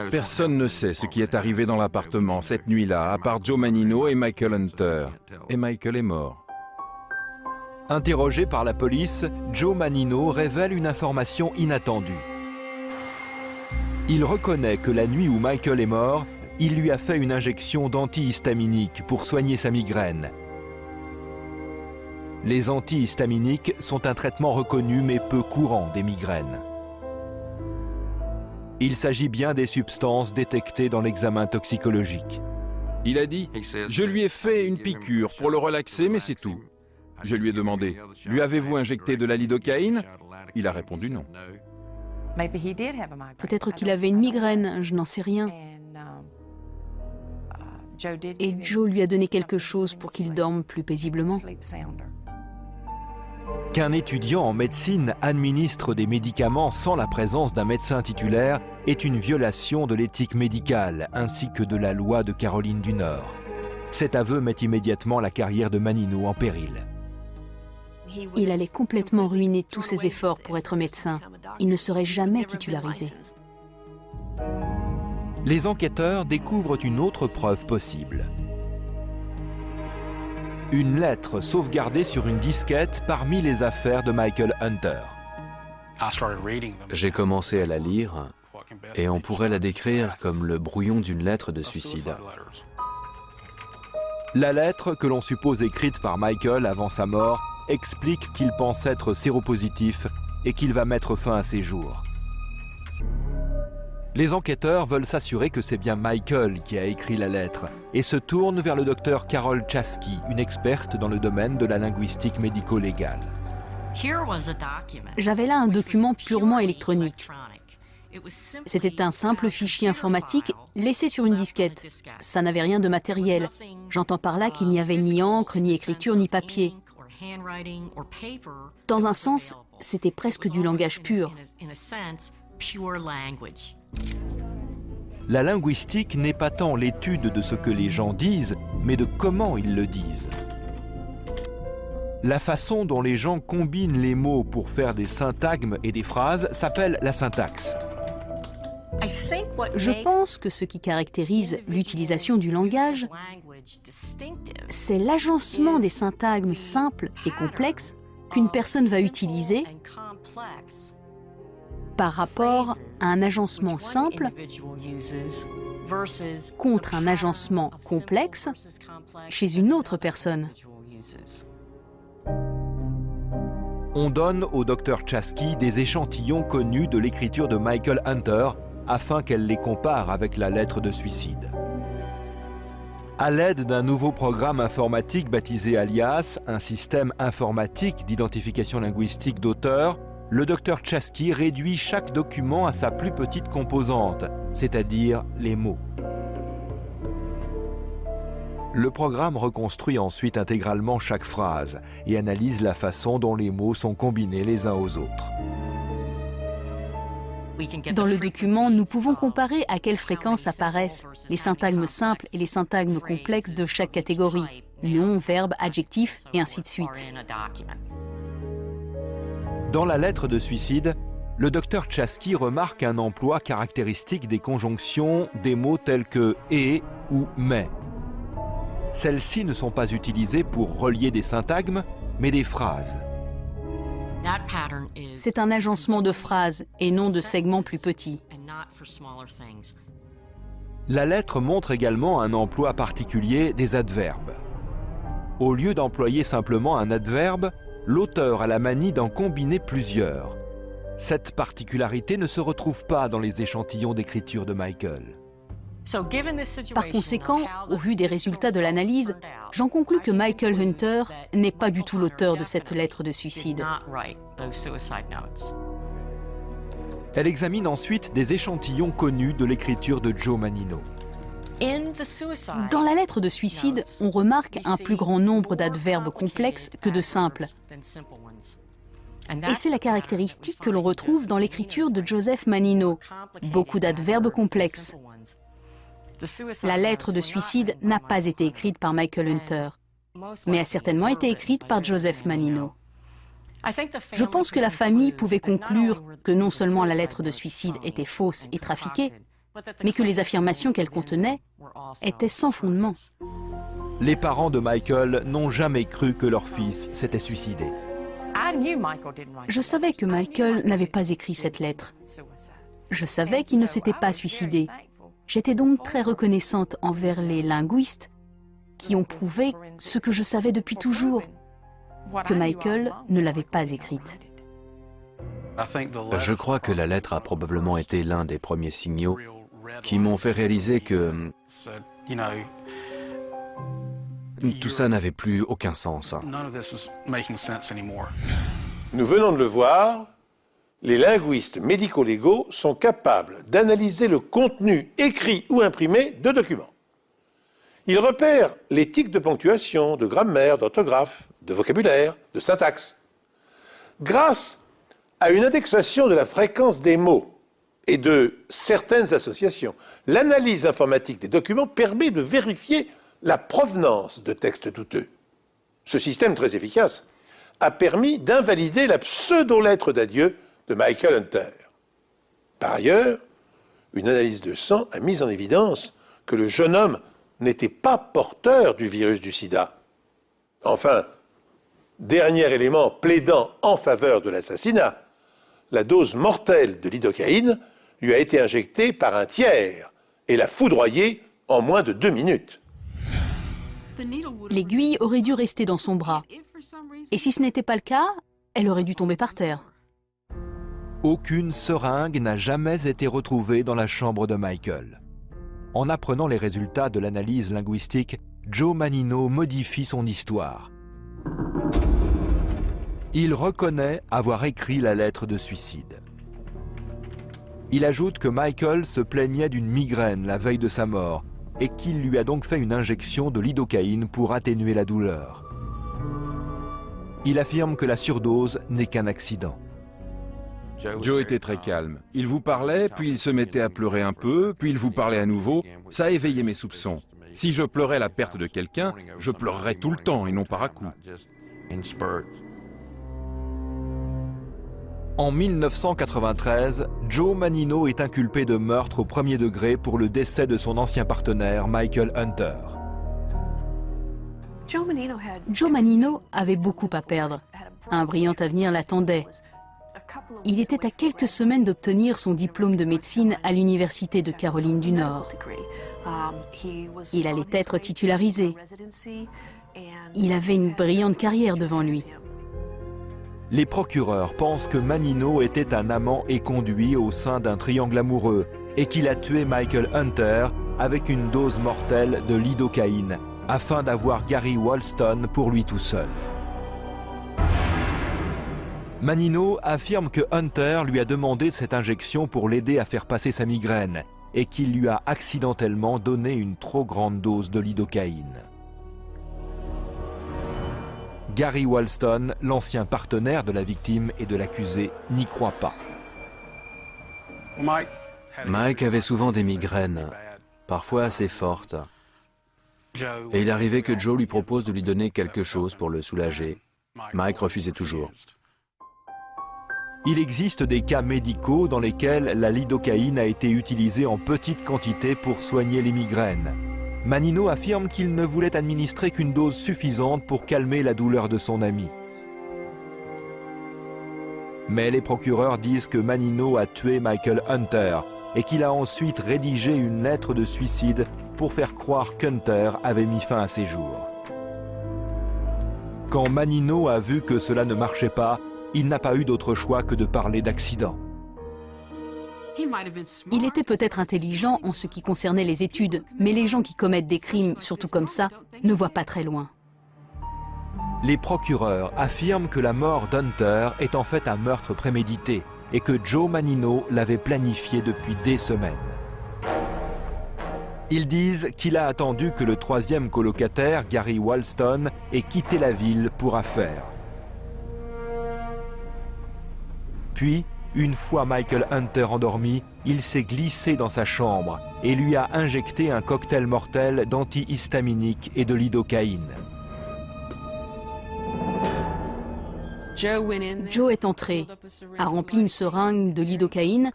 Personne ne sait ce qui est arrivé dans l'appartement cette nuit-là, à part Joe Manino et Michael Hunter. Et Michael est mort. Interrogé par la police, Joe Manino révèle une information inattendue. Il reconnaît que la nuit où Michael est mort, il lui a fait une injection d'antihistaminiques pour soigner sa migraine. Les antihistaminiques sont un traitement reconnu mais peu courant des migraines. Il s'agit bien des substances détectées dans l'examen toxicologique. Il a dit « Je lui ai fait une piqûre pour le relaxer, mais c'est tout. » Je lui ai demandé « Lui avez-vous injecté de la lidocaïne ?» Il a répondu non. Peut-être qu'il avait une migraine, je n'en sais rien. Et Joe lui a donné quelque chose pour qu'il dorme plus paisiblement. Qu'un étudiant en médecine administre des médicaments sans la présence d'un médecin titulaire est une violation de l'éthique médicale ainsi que de la loi de Caroline du Nord. Cet aveu met immédiatement la carrière de Manino en péril. Il allait complètement ruiner tous ses efforts pour être médecin. Il ne serait jamais titularisé. Les enquêteurs découvrent une autre preuve possible. Une lettre sauvegardée sur une disquette parmi les affaires de Michael Hunter. J'ai commencé à la lire et on pourrait la décrire comme le brouillon d'une lettre de suicide. La lettre, que l'on suppose écrite par Michael avant sa mort, explique qu'il pense être séropositif et qu'il va mettre fin à ses jours. Les enquêteurs veulent s'assurer que c'est bien Michael qui a écrit la lettre et se tournent vers le docteur Carol Chasky, une experte dans le domaine de la linguistique médico-légale. J'avais là un document purement électronique. C'était un simple fichier informatique laissé sur une disquette. Ça n'avait rien de matériel. J'entends par là qu'il n'y avait ni encre, ni écriture, ni papier. Dans un sens, c'était presque du langage pur. La linguistique n'est pas tant l'étude de ce que les gens disent, mais de comment ils le disent. La façon dont les gens combinent les mots pour faire des syntagmes et des phrases s'appelle la syntaxe. Je pense que ce qui caractérise l'utilisation du langage, c'est l'agencement des syntagmes simples et complexes qu'une personne va utiliser par rapport à un agencement simple contre un agencement complexe chez une autre personne. On donne au Dr Chasky des échantillons connus de l'écriture de Michael Hunter afin qu'elle les compare avec la lettre de suicide. À l'aide d'un nouveau programme informatique baptisé Alias, un système informatique d'identification linguistique d'auteur, le Dr Chasky réduit chaque document à sa plus petite composante, c'est-à-dire les mots. Le programme reconstruit ensuite intégralement chaque phrase et analyse la façon dont les mots sont combinés les uns aux autres. Dans le document, nous pouvons comparer à quelle fréquence apparaissent les syntagmes simples et les syntagmes complexes de chaque catégorie, nom, verbe, adjectif, et ainsi de suite. Dans la lettre de suicide, le Dr Chasky remarque un emploi caractéristique des conjonctions des mots tels que « et » ou « mais ». Celles-ci ne sont pas utilisées pour relier des syntagmes, mais des phrases. C'est un agencement de phrases et non de segments plus petits. La lettre montre également un emploi particulier des adverbes. Au lieu d'employer simplement un adverbe, l'auteur a la manie d'en combiner plusieurs. Cette particularité ne se retrouve pas dans les échantillons d'écriture de Michael. Par conséquent, au vu des résultats de l'analyse, j'en conclus que Michael Hunter n'est pas du tout l'auteur de cette lettre de suicide. Elle examine ensuite des échantillons connus de l'écriture de Joe Manino. Dans la lettre de suicide, on remarque un plus grand nombre d'adverbes complexes que de simples. Et c'est la caractéristique que l'on retrouve dans l'écriture de Joseph Manino. Beaucoup d'adverbes complexes. La lettre de suicide n'a pas été écrite par Michael Hunter, mais a certainement été écrite par Joseph Manino. Je pense que la famille pouvait conclure que non seulement la lettre de suicide était fausse et trafiquée, mais que les affirmations qu'elle contenait étaient sans fondement. Les parents de Michael n'ont jamais cru que leur fils s'était suicidé. Je savais que Michael n'avait pas écrit cette lettre. Je savais qu'il ne s'était pas suicidé. J'étais donc très reconnaissante envers les linguistes qui ont prouvé ce que je savais depuis toujours, que Michael ne l'avait pas écrite. Je crois que la lettre a probablement été l'un des premiers signaux qui m'ont fait réaliser que tout ça n'avait plus aucun sens. Nous venons de le voir, les linguistes médico-légaux sont capables d'analyser le contenu écrit ou imprimé de documents. Ils repèrent les tics de ponctuation, de grammaire, d'orthographe, de vocabulaire, de syntaxe. Grâce à une indexation de la fréquence des mots et de certaines associations, l'analyse informatique des documents permet de vérifier la provenance de textes douteux. Ce système très efficace a permis d'invalider la pseudo-lettre d'adieu de Michael Hunter. Par ailleurs, une analyse de sang a mis en évidence que le jeune homme n'était pas porteur du virus du sida. Enfin, dernier élément plaidant en faveur de l'assassinat, la dose mortelle de lidocaïne lui a été injectée par un tiers et l'a foudroyé en moins de 2 minutes. L'aiguille aurait dû rester dans son bras. Et si ce n'était pas le cas, elle aurait dû tomber par terre. Aucune seringue n'a jamais été retrouvée dans la chambre de Michael. En apprenant les résultats de l'analyse linguistique, Joe Manino modifie son histoire. Il reconnaît avoir écrit la lettre de suicide. Il ajoute que Michael se plaignait d'une migraine la veille de sa mort et qu'il lui a donc fait une injection de lidocaïne pour atténuer la douleur. Il affirme que la surdose n'est qu'un accident. Joe était très calme. Il vous parlait, puis il se mettait à pleurer un peu, puis il vous parlait à nouveau. Ça a éveillé mes soupçons. Si je pleurais la perte de quelqu'un, je pleurerais tout le temps et non par à-coups. En 1993, Joe Manino est inculpé de meurtre au premier degré pour le décès de son ancien partenaire Michael Hunter. Joe Manino avait beaucoup à perdre. Un brillant avenir l'attendait. Il était à quelques semaines d'obtenir son diplôme de médecine à l'Université de Caroline du Nord. Il allait être titularisé. Il avait une brillante carrière devant lui. Les procureurs pensent que Manino était un amant éconduit au sein d'un triangle amoureux et qu'il a tué Michael Hunter avec une dose mortelle de lidocaïne afin d'avoir Gary Walston pour lui tout seul. Manino affirme que Hunter lui a demandé cette injection pour l'aider à faire passer sa migraine et qu'il lui a accidentellement donné une trop grande dose de lidocaïne. Gary Walston, l'ancien partenaire de la victime et de l'accusé, n'y croit pas. Mike avait souvent des migraines, parfois assez fortes. Et il arrivait que Joe lui propose de lui donner quelque chose pour le soulager. Mike refusait toujours. Il existe des cas médicaux dans lesquels la lidocaïne a été utilisée en petite quantité pour soigner les migraines. Manino affirme qu'il ne voulait administrer qu'une dose suffisante pour calmer la douleur de son ami. Mais les procureurs disent que Manino a tué Michael Hunter et qu'il a ensuite rédigé une lettre de suicide pour faire croire qu'Hunter avait mis fin à ses jours. Quand Manino a vu que cela ne marchait pas, il n'a pas eu d'autre choix que de parler d'accident. Il était peut-être intelligent en ce qui concernait les études, mais les gens qui commettent des crimes, surtout comme ça, ne voient pas très loin. Les procureurs affirment que la mort d'Hunter est en fait un meurtre prémédité et que Joe Manino l'avait planifié depuis des semaines. Ils disent qu'il a attendu que le troisième colocataire, Gary Walston, ait quitté la ville pour affaire. Puis, une fois Michael Hunter endormi, il s'est glissé dans sa chambre et lui a injecté un cocktail mortel d'antihistaminique et de lidocaïne. Joe est entré, a rempli une seringue de lidocaïne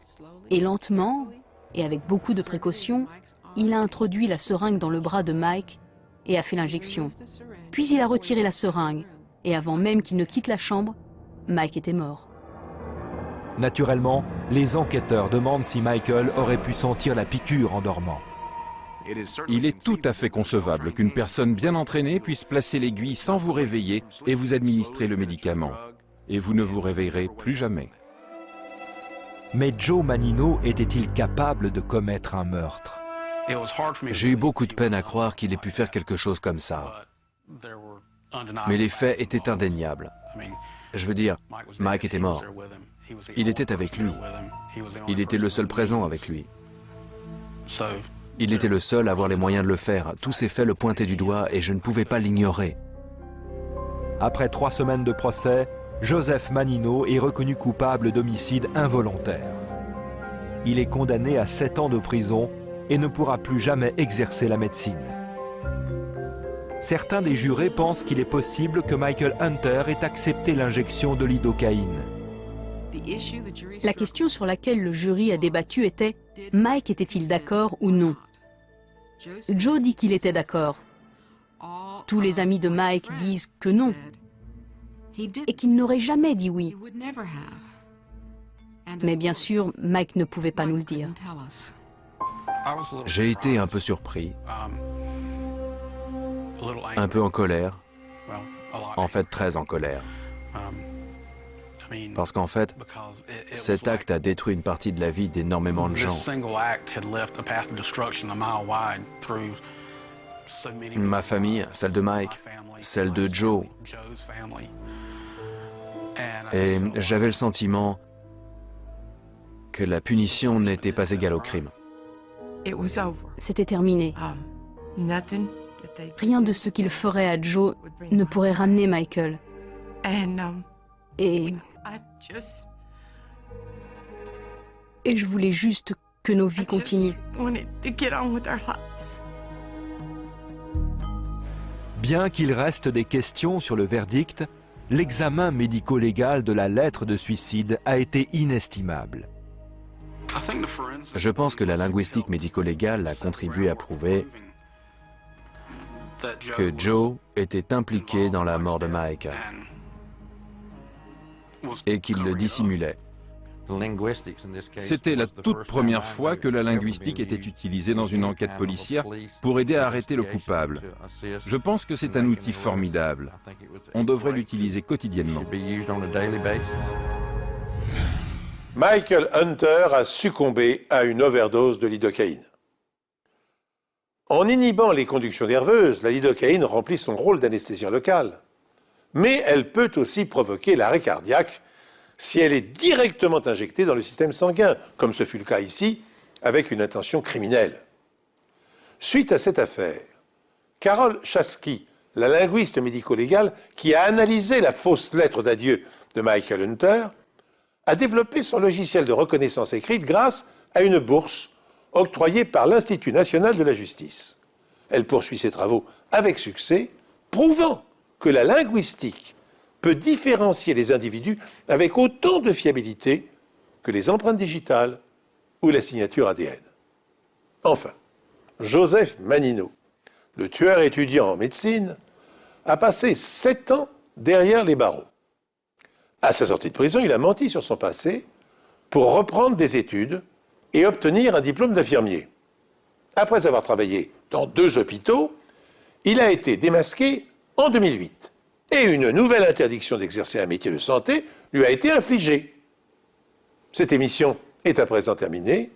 et lentement, et avec beaucoup de précautions, il a introduit la seringue dans le bras de Mike et a fait l'injection. Puis il a retiré la seringue et avant même qu'il ne quitte la chambre, Mike était mort. Naturellement, les enquêteurs demandent si Michael aurait pu sentir la piqûre en dormant. Il est tout à fait concevable qu'une personne bien entraînée puisse placer l'aiguille sans vous réveiller et vous administrer le médicament. Et vous ne vous réveillerez plus jamais. Mais Joe Mannino était-il capable de commettre un meurtre? J'ai eu beaucoup de peine à croire qu'il ait pu faire quelque chose comme ça. Mais les faits étaient indéniables. Je veux dire, Mike était mort. Il était avec lui. Il était le seul présent avec lui. Il était le seul à avoir les moyens de le faire. Tous ces faits le pointaient du doigt et je ne pouvais pas l'ignorer. Après 3 semaines de procès, Joseph Mannino est reconnu coupable d'homicide involontaire. Il est condamné à 7 ans de prison et ne pourra plus jamais exercer la médecine. Certains des jurés pensent qu'il est possible que Michael Hunter ait accepté l'injection de lidocaïne. La question sur laquelle le jury a débattu était « Mike était-il d'accord ou non ?» Joe dit qu'il était d'accord. Tous les amis de Mike disent que non, et qu'il n'aurait jamais dit oui. Mais bien sûr, Mike ne pouvait pas nous le dire. J'ai été un peu surpris, un peu en colère, en fait très en colère. Parce qu'en fait, cet acte a détruit une partie de la vie d'énormément de gens. Ma famille, celle de Mike, celle de Joe. Et j'avais le sentiment que la punition n'était pas égale au crime. C'était terminé. Rien de ce qu'il ferait à Joe ne pourrait ramener Michael. Et je voulais juste que nos vies continuent. Bien qu'il reste des questions sur le verdict, l'examen médico-légal de la lettre de suicide a été inestimable. Je pense que la linguistique médico-légale a contribué à prouver que Joe était impliqué dans la mort de Mike et qu'il le dissimulait. C'était la toute première fois que la linguistique était utilisée dans une enquête policière pour aider à arrêter le coupable. Je pense que c'est un outil formidable. On devrait l'utiliser quotidiennement. Michael Hunter a succombé à une overdose de lidocaïne. En inhibant les conductions nerveuses, la lidocaïne remplit son rôle d'anesthésiant local. Mais elle peut aussi provoquer l'arrêt cardiaque si elle est directement injectée dans le système sanguin, comme ce fut le cas ici, avec une intention criminelle. Suite à cette affaire, Carol Chasky, la linguiste médico-légale qui a analysé la fausse lettre d'adieu de Michael Hunter, a développé son logiciel de reconnaissance écrite grâce à une bourse octroyée par l'Institut national de la justice. Elle poursuit ses travaux avec succès, prouvant que la linguistique peut différencier les individus avec autant de fiabilité que les empreintes digitales ou la signature ADN. Enfin, Joseph Mannino, le tueur étudiant en médecine, a passé 7 ans derrière les barreaux. À sa sortie de prison, il a menti sur son passé pour reprendre des études et obtenir un diplôme d'infirmier. Après avoir travaillé dans 2 hôpitaux, il a été démasqué en 2008 et une nouvelle interdiction d'exercer un métier de santé lui a été infligée. Cette émission est à présent terminée.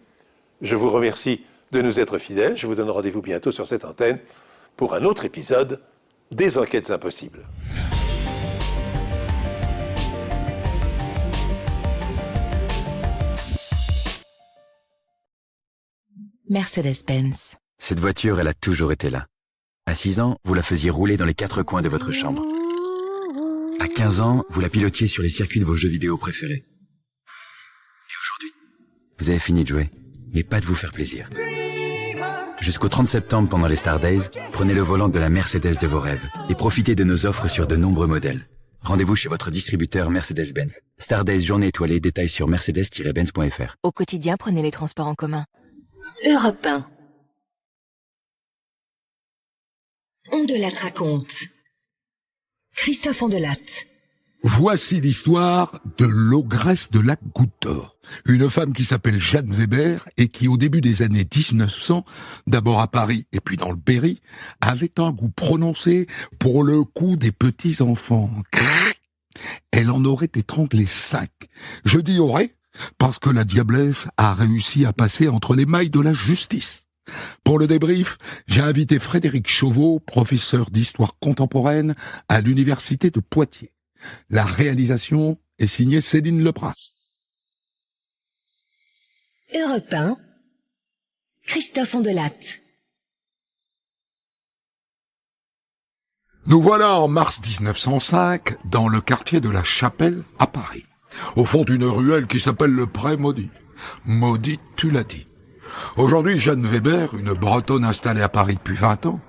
Je vous remercie de nous être fidèles. Je vous donne rendez-vous bientôt sur cette antenne pour un autre épisode des Enquêtes impossibles. Mercedes-Benz. Cette voiture, elle a toujours été là. À 6 ans, vous la faisiez rouler dans les 4 coins de votre chambre. À 15 ans, vous la pilotiez sur les circuits de vos jeux vidéo préférés. Et aujourd'hui, vous avez fini de jouer, mais pas de vous faire plaisir. Jusqu'au 30 septembre, pendant les Star Days, prenez le volant de la Mercedes de vos rêves et profitez de nos offres sur de nombreux modèles. Rendez-vous chez votre distributeur Mercedes-Benz. Star Days, journée étoilée, détails sur mercedes-benz.fr. Au quotidien, prenez les transports en commun. Europe 1. Ondelatte raconte. Christophe Ondelatte. Voici l'histoire de l'ogresse de la Goutte d'Or. Une femme qui s'appelle Jeanne Weber et qui, au début des années 1900, d'abord à Paris et puis dans le Berry, avait un goût prononcé pour le coup des petits-enfants. Elle en aurait étranglé 5. Je dis aurait, parce que la diablesse a réussi à passer entre les mailles de la justice. Pour le débrief, j'ai invité Frédéric Chauveau, professeur d'histoire contemporaine à l'université de Poitiers. La réalisation est signée Céline Lepras. Europe 1, Christophe Ondelatte. Nous voilà en mars 1905, dans le quartier de la Chapelle, à Paris, au fond d'une ruelle qui s'appelle le Pré Maudit. Maudit, tu l'as dit. Aujourd'hui, Jeanne Weber, une Bretonne installée à Paris depuis 20 ans,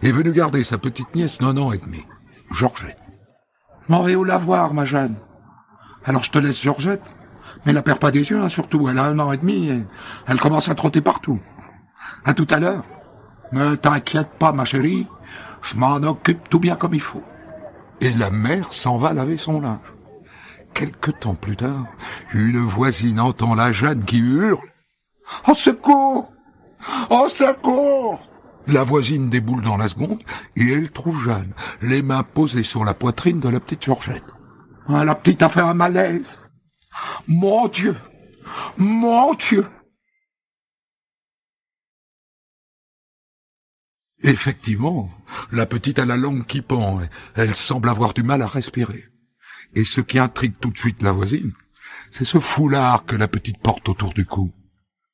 est venue garder sa petite nièce d'1 an et demi, Georgette. « M'en vais où la voir, ma Jeanne ? Alors je te laisse Georgette, mais la perds pas des yeux, hein, surtout, elle a 1 an et demi, et elle commence à trotter partout. À tout à l'heure. Ne t'inquiète pas, ma chérie, je m'en occupe tout bien comme il faut. » Et la mère s'en va laver son linge. Quelque temps plus tard, une voisine entend la Jeanne qui hurle. « Au secours ! Au secours !» La voisine déboule dans la seconde et elle trouve Jeanne, les mains posées sur la poitrine de la petite Georgette. « La petite a fait un malaise. Mon Dieu ! Mon Dieu !» Effectivement, la petite a la langue qui pend, elle semble avoir du mal à respirer. Et ce qui intrigue tout de suite la voisine, c'est ce foulard que la petite porte autour du cou.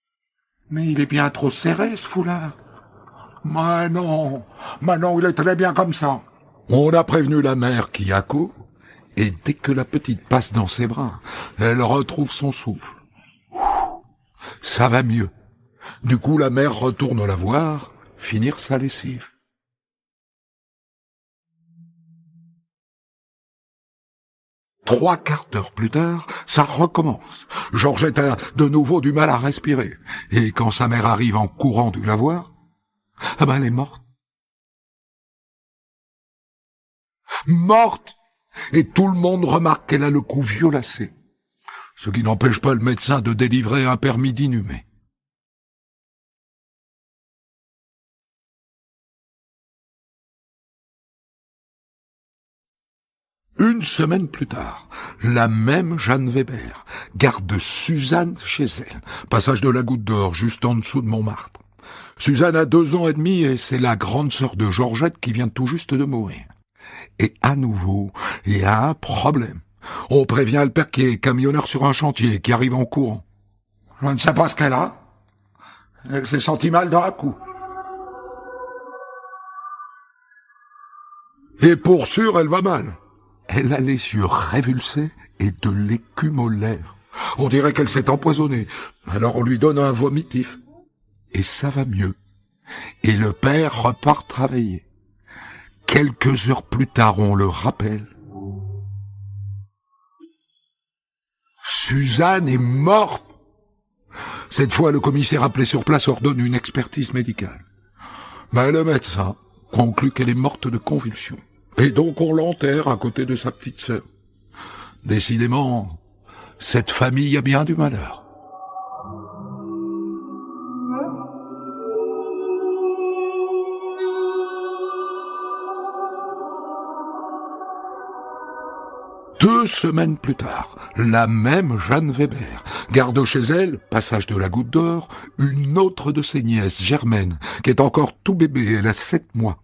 « Mais il est bien trop serré, ce foulard. » « Mais non, il est très bien comme ça. » On a prévenu la mère qui accourt, et dès que la petite passe dans ses bras, elle retrouve son souffle. Ça va mieux. Du coup, la mère retourne la voir, finir sa lessive. Trois quarts d'heure plus tard, ça recommence. Georgette a de nouveau du mal à respirer. Et quand sa mère arrive en courant de la voir, ah ben elle est morte. Morte! Et tout le monde remarque qu'elle a le cou violacé. Ce qui n'empêche pas le médecin de délivrer un permis d'inhumer. Une semaine plus tard, la même Jeanne Weber garde Suzanne chez elle, passage de la Goutte d'Or, juste en dessous de Montmartre. Suzanne a 2 ans et demi et c'est la grande sœur de Georgette qui vient tout juste de mourir. Et à nouveau, il y a un problème. On prévient le père qui est camionneur sur un chantier, qui arrive en courant. « Je ne sais pas ce qu'elle a. Elle s'est sentie mal dans la cou. » Et pour sûr, elle va mal. Elle a les yeux révulsés et de l'écume aux lèvres. On dirait qu'elle s'est empoisonnée. Alors on lui donne un vomitif. Et ça va mieux. Et le père repart travailler. Quelques heures plus tard, on le rappelle. Suzanne est morte. Cette fois, le commissaire appelé sur place ordonne une expertise médicale. Mais le médecin conclut qu'elle est morte de convulsions. Et donc on l'enterre à côté de sa petite sœur. Décidément, cette famille a bien du malheur. Deux semaines plus tard, la même Jeanne Weber garde chez elle, passage de la Goutte d'Or, une autre de ses nièces, Germaine, qui est encore tout bébé, elle a 7 mois.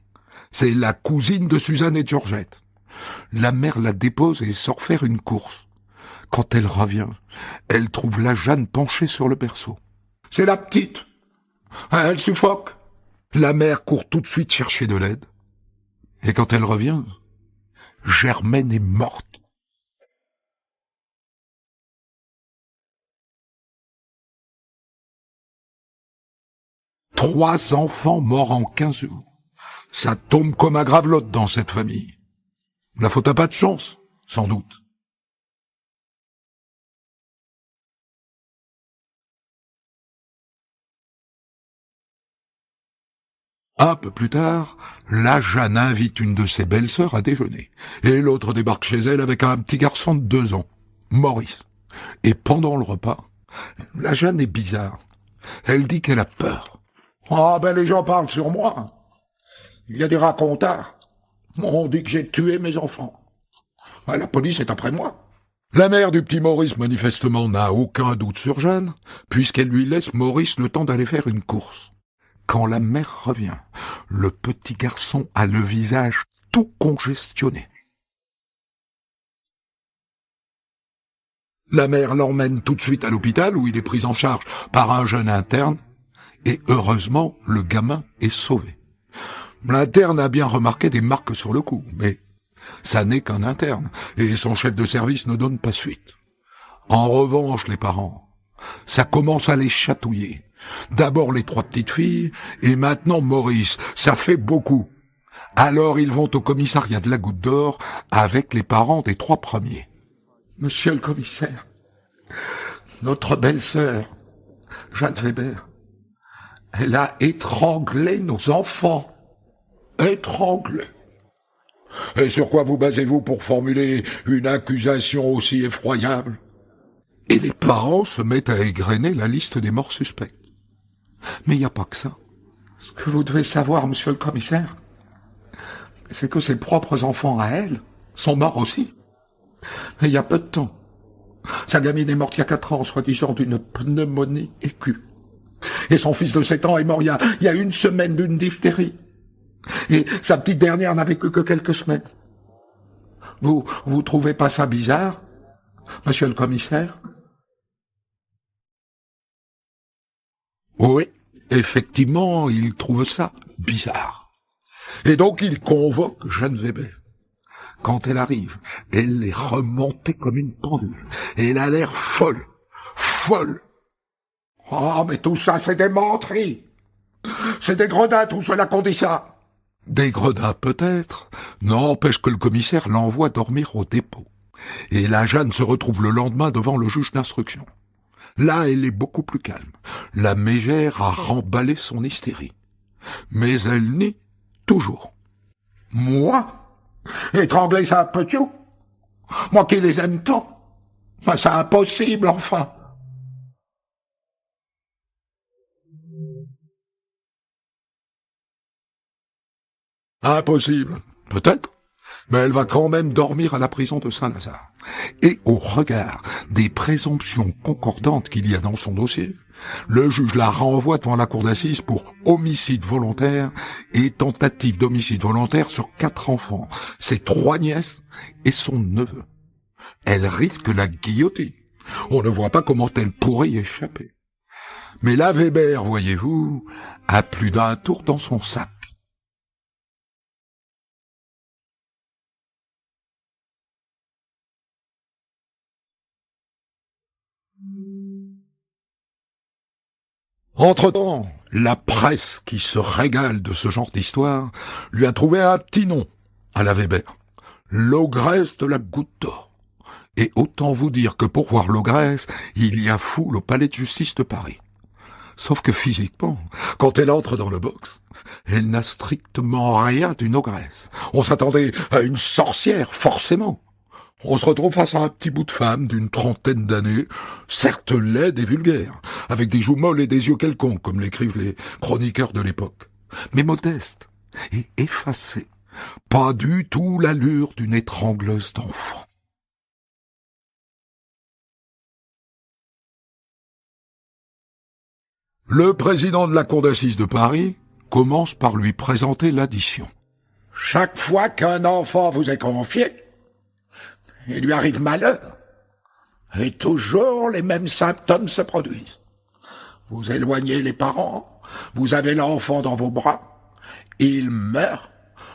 C'est la cousine de Suzanne et Georgette. La mère la dépose et sort faire une course. Quand elle revient, elle trouve la Jeanne penchée sur le berceau. « C'est la petite. Elle suffoque. » La mère court tout de suite chercher de l'aide. Et quand elle revient, Germaine est morte. Trois enfants morts en 15 jours. Ça tombe comme à gravelotte dans cette famille. La faute à pas de chance, sans doute. Un peu plus tard, la Jeanne invite une de ses belles-sœurs à déjeuner. Et l'autre débarque chez elle avec un petit garçon de 2 ans, Maurice. Et pendant le repas, la Jeanne est bizarre. Elle dit qu'elle a peur. « Ah ben les gens parlent sur moi. Il y a des racontars. On dit que j'ai tué mes enfants. La police est après moi. » La mère du petit Maurice, manifestement, n'a aucun doute sur Jeanne, puisqu'elle lui laisse Maurice le temps d'aller faire une course. Quand la mère revient, le petit garçon a le visage tout congestionné. La mère l'emmène tout de suite à l'hôpital où il est pris en charge par un jeune interne et heureusement, le gamin est sauvé. L'interne a bien remarqué des marques sur le cou, mais ça n'est qu'un interne et son chef de service ne donne pas suite. En revanche, les parents, ça commence à les chatouiller. D'abord les 3 petites filles, et maintenant Maurice. Ça fait beaucoup. Alors ils vont au commissariat de la Goutte d'Or avec les parents des 3 premiers. « Monsieur le commissaire, notre belle-sœur, Jeanne Weber, elle a étranglé nos enfants. Étranglé. Et sur quoi vous basez-vous pour formuler une accusation aussi effroyable ?» Et les parents se mettent à égrener la liste des morts suspectes. Mais il n'y a pas que ça. Ce que vous devez savoir, monsieur le commissaire, c'est que ses propres enfants à elle sont morts aussi. Et il y a peu de temps. Sa gamine est morte il y a 4 ans, soi-disant d'une pneumonie aiguë. Et son fils de 7 ans est mort il y a 1 semaine d'une diphtérie. Et sa petite dernière n'a vécu que quelques semaines. Vous trouvez pas ça bizarre, monsieur le commissaire? Oui, effectivement, il trouve ça bizarre. Et donc il convoque Jeanne Weber. Quand elle arrive, elle est remontée comme une pendule. Et elle a l'air folle. Folle. Oh, mais tout ça, c'est des menteries. C'est des gredins, tout cela qu'on dit ça. Des gredins peut-être, n'empêche que le commissaire l'envoie dormir au dépôt. Et la Jeanne se retrouve le lendemain devant le juge d'instruction. Là, elle est beaucoup plus calme. La mégère a remballé son hystérie. Mais elle nie toujours. Moi? Étrangler ça petit? Moi qui les aime tant? Ben, c'est impossible, enfin. Impossible, peut-être, mais elle va quand même dormir à la prison de Saint-Lazare. Et au regard des présomptions concordantes qu'il y a dans son dossier, le juge la renvoie devant la cour d'assises pour homicide volontaire et tentative d'homicide volontaire sur 4 enfants, ses 3 nièces et son neveu. Elle risque la guillotine. On ne voit pas comment elle pourrait y échapper. Mais la Weber, voyez-vous, a plus d'1 tour dans son sac. Entre-temps, la presse, qui se régale de ce genre d'histoire, lui a trouvé un petit nom à la Weber, l'ogresse de la Goutte d'Or. Et autant vous dire que pour voir l'ogresse, il y a foule au palais de justice de Paris. Sauf que physiquement, quand elle entre dans le box, elle n'a strictement rien d'une ogresse. On s'attendait à une sorcière, forcément. On se retrouve face à un petit bout de femme d'une 30aine d'années, certes laide et vulgaire, avec des joues molles et des yeux quelconques, comme l'écrivent les chroniqueurs de l'époque, mais modeste et effacée, pas du tout l'allure d'une étrangleuse d'enfant. Le président de la cour d'assises de Paris commence par lui présenter l'addition. Chaque fois qu'un enfant vous est confié, il lui arrive malheur, et toujours les mêmes symptômes se produisent. Vous éloignez les parents, vous avez l'enfant dans vos bras, il meurt,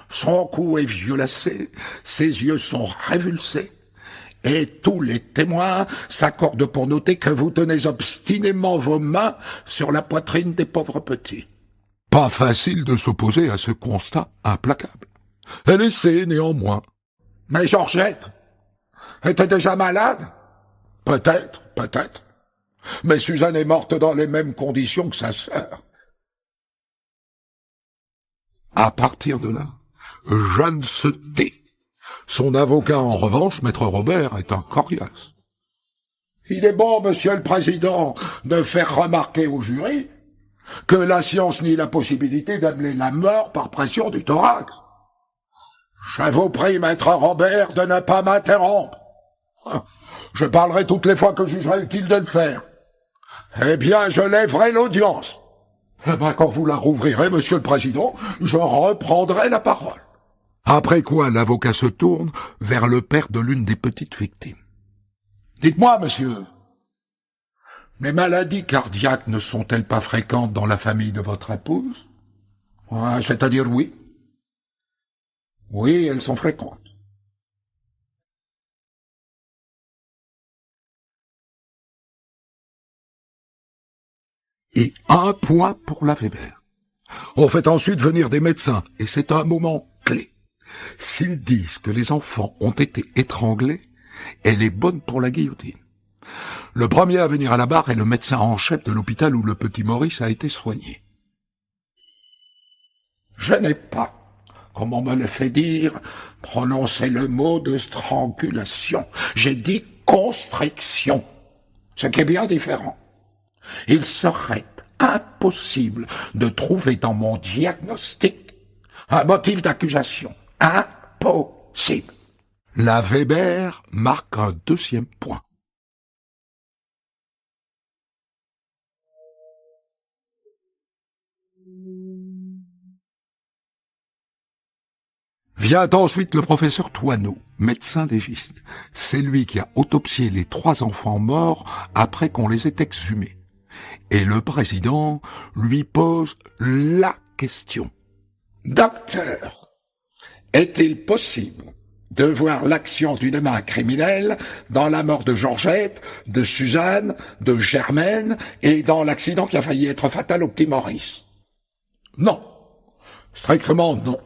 son cou est violacé, ses yeux sont révulsés, et tous les témoins s'accordent pour noter que vous tenez obstinément vos mains sur la poitrine des pauvres petits. Pas facile de s'opposer à ce constat implacable. Elle essaie néanmoins. Mais Georgette était déjà malade? Peut-être, peut-être. Mais Suzanne est morte dans les mêmes conditions que sa sœur. À partir de là, Jeanne se tait. Son avocat, en revanche, maître Robert, est un coriace. Il est bon, monsieur le président, de faire remarquer au jury que la science nie la possibilité d'amener la mort par pression du thorax. Je vous prie, maître Robert, de ne pas m'interrompre. Je parlerai toutes les fois que je jugerai utile de le faire. Eh bien, je lèverai l'audience. Eh bien, quand vous la rouvrirez, monsieur le président, je reprendrai la parole. Après quoi, l'avocat se tourne vers le père de l'une des petites victimes. Dites-moi, monsieur, les maladies cardiaques ne sont-elles pas fréquentes dans la famille de votre épouse? C'est-à-dire oui. Oui, elles sont fréquentes. Et un point pour la Weber. On fait ensuite venir des médecins, et c'est un moment clé. S'ils disent que les enfants ont été étranglés, elle est bonne pour la guillotine. Le premier à venir à la barre est le médecin en chef de l'hôpital où le petit Maurice a été soigné. Je n'ai pas, comme on me le fait dire, prononcé le mot de strangulation. J'ai dit constriction, ce qui est bien différent. Il serait impossible de trouver dans mon diagnostic un motif d'accusation. Impossible. La Weber marque un deuxième point. Vient ensuite le professeur Thoineau, médecin légiste. C'est lui qui a autopsié les 3 enfants morts après qu'on les ait exhumés. Et le président lui pose la question. Docteur, est-il possible de voir l'action d'une main criminelle dans la mort de Georgette, de Suzanne, de Germaine et dans l'accident qui a failli être fatal au petit Maurice? Non, strictement non.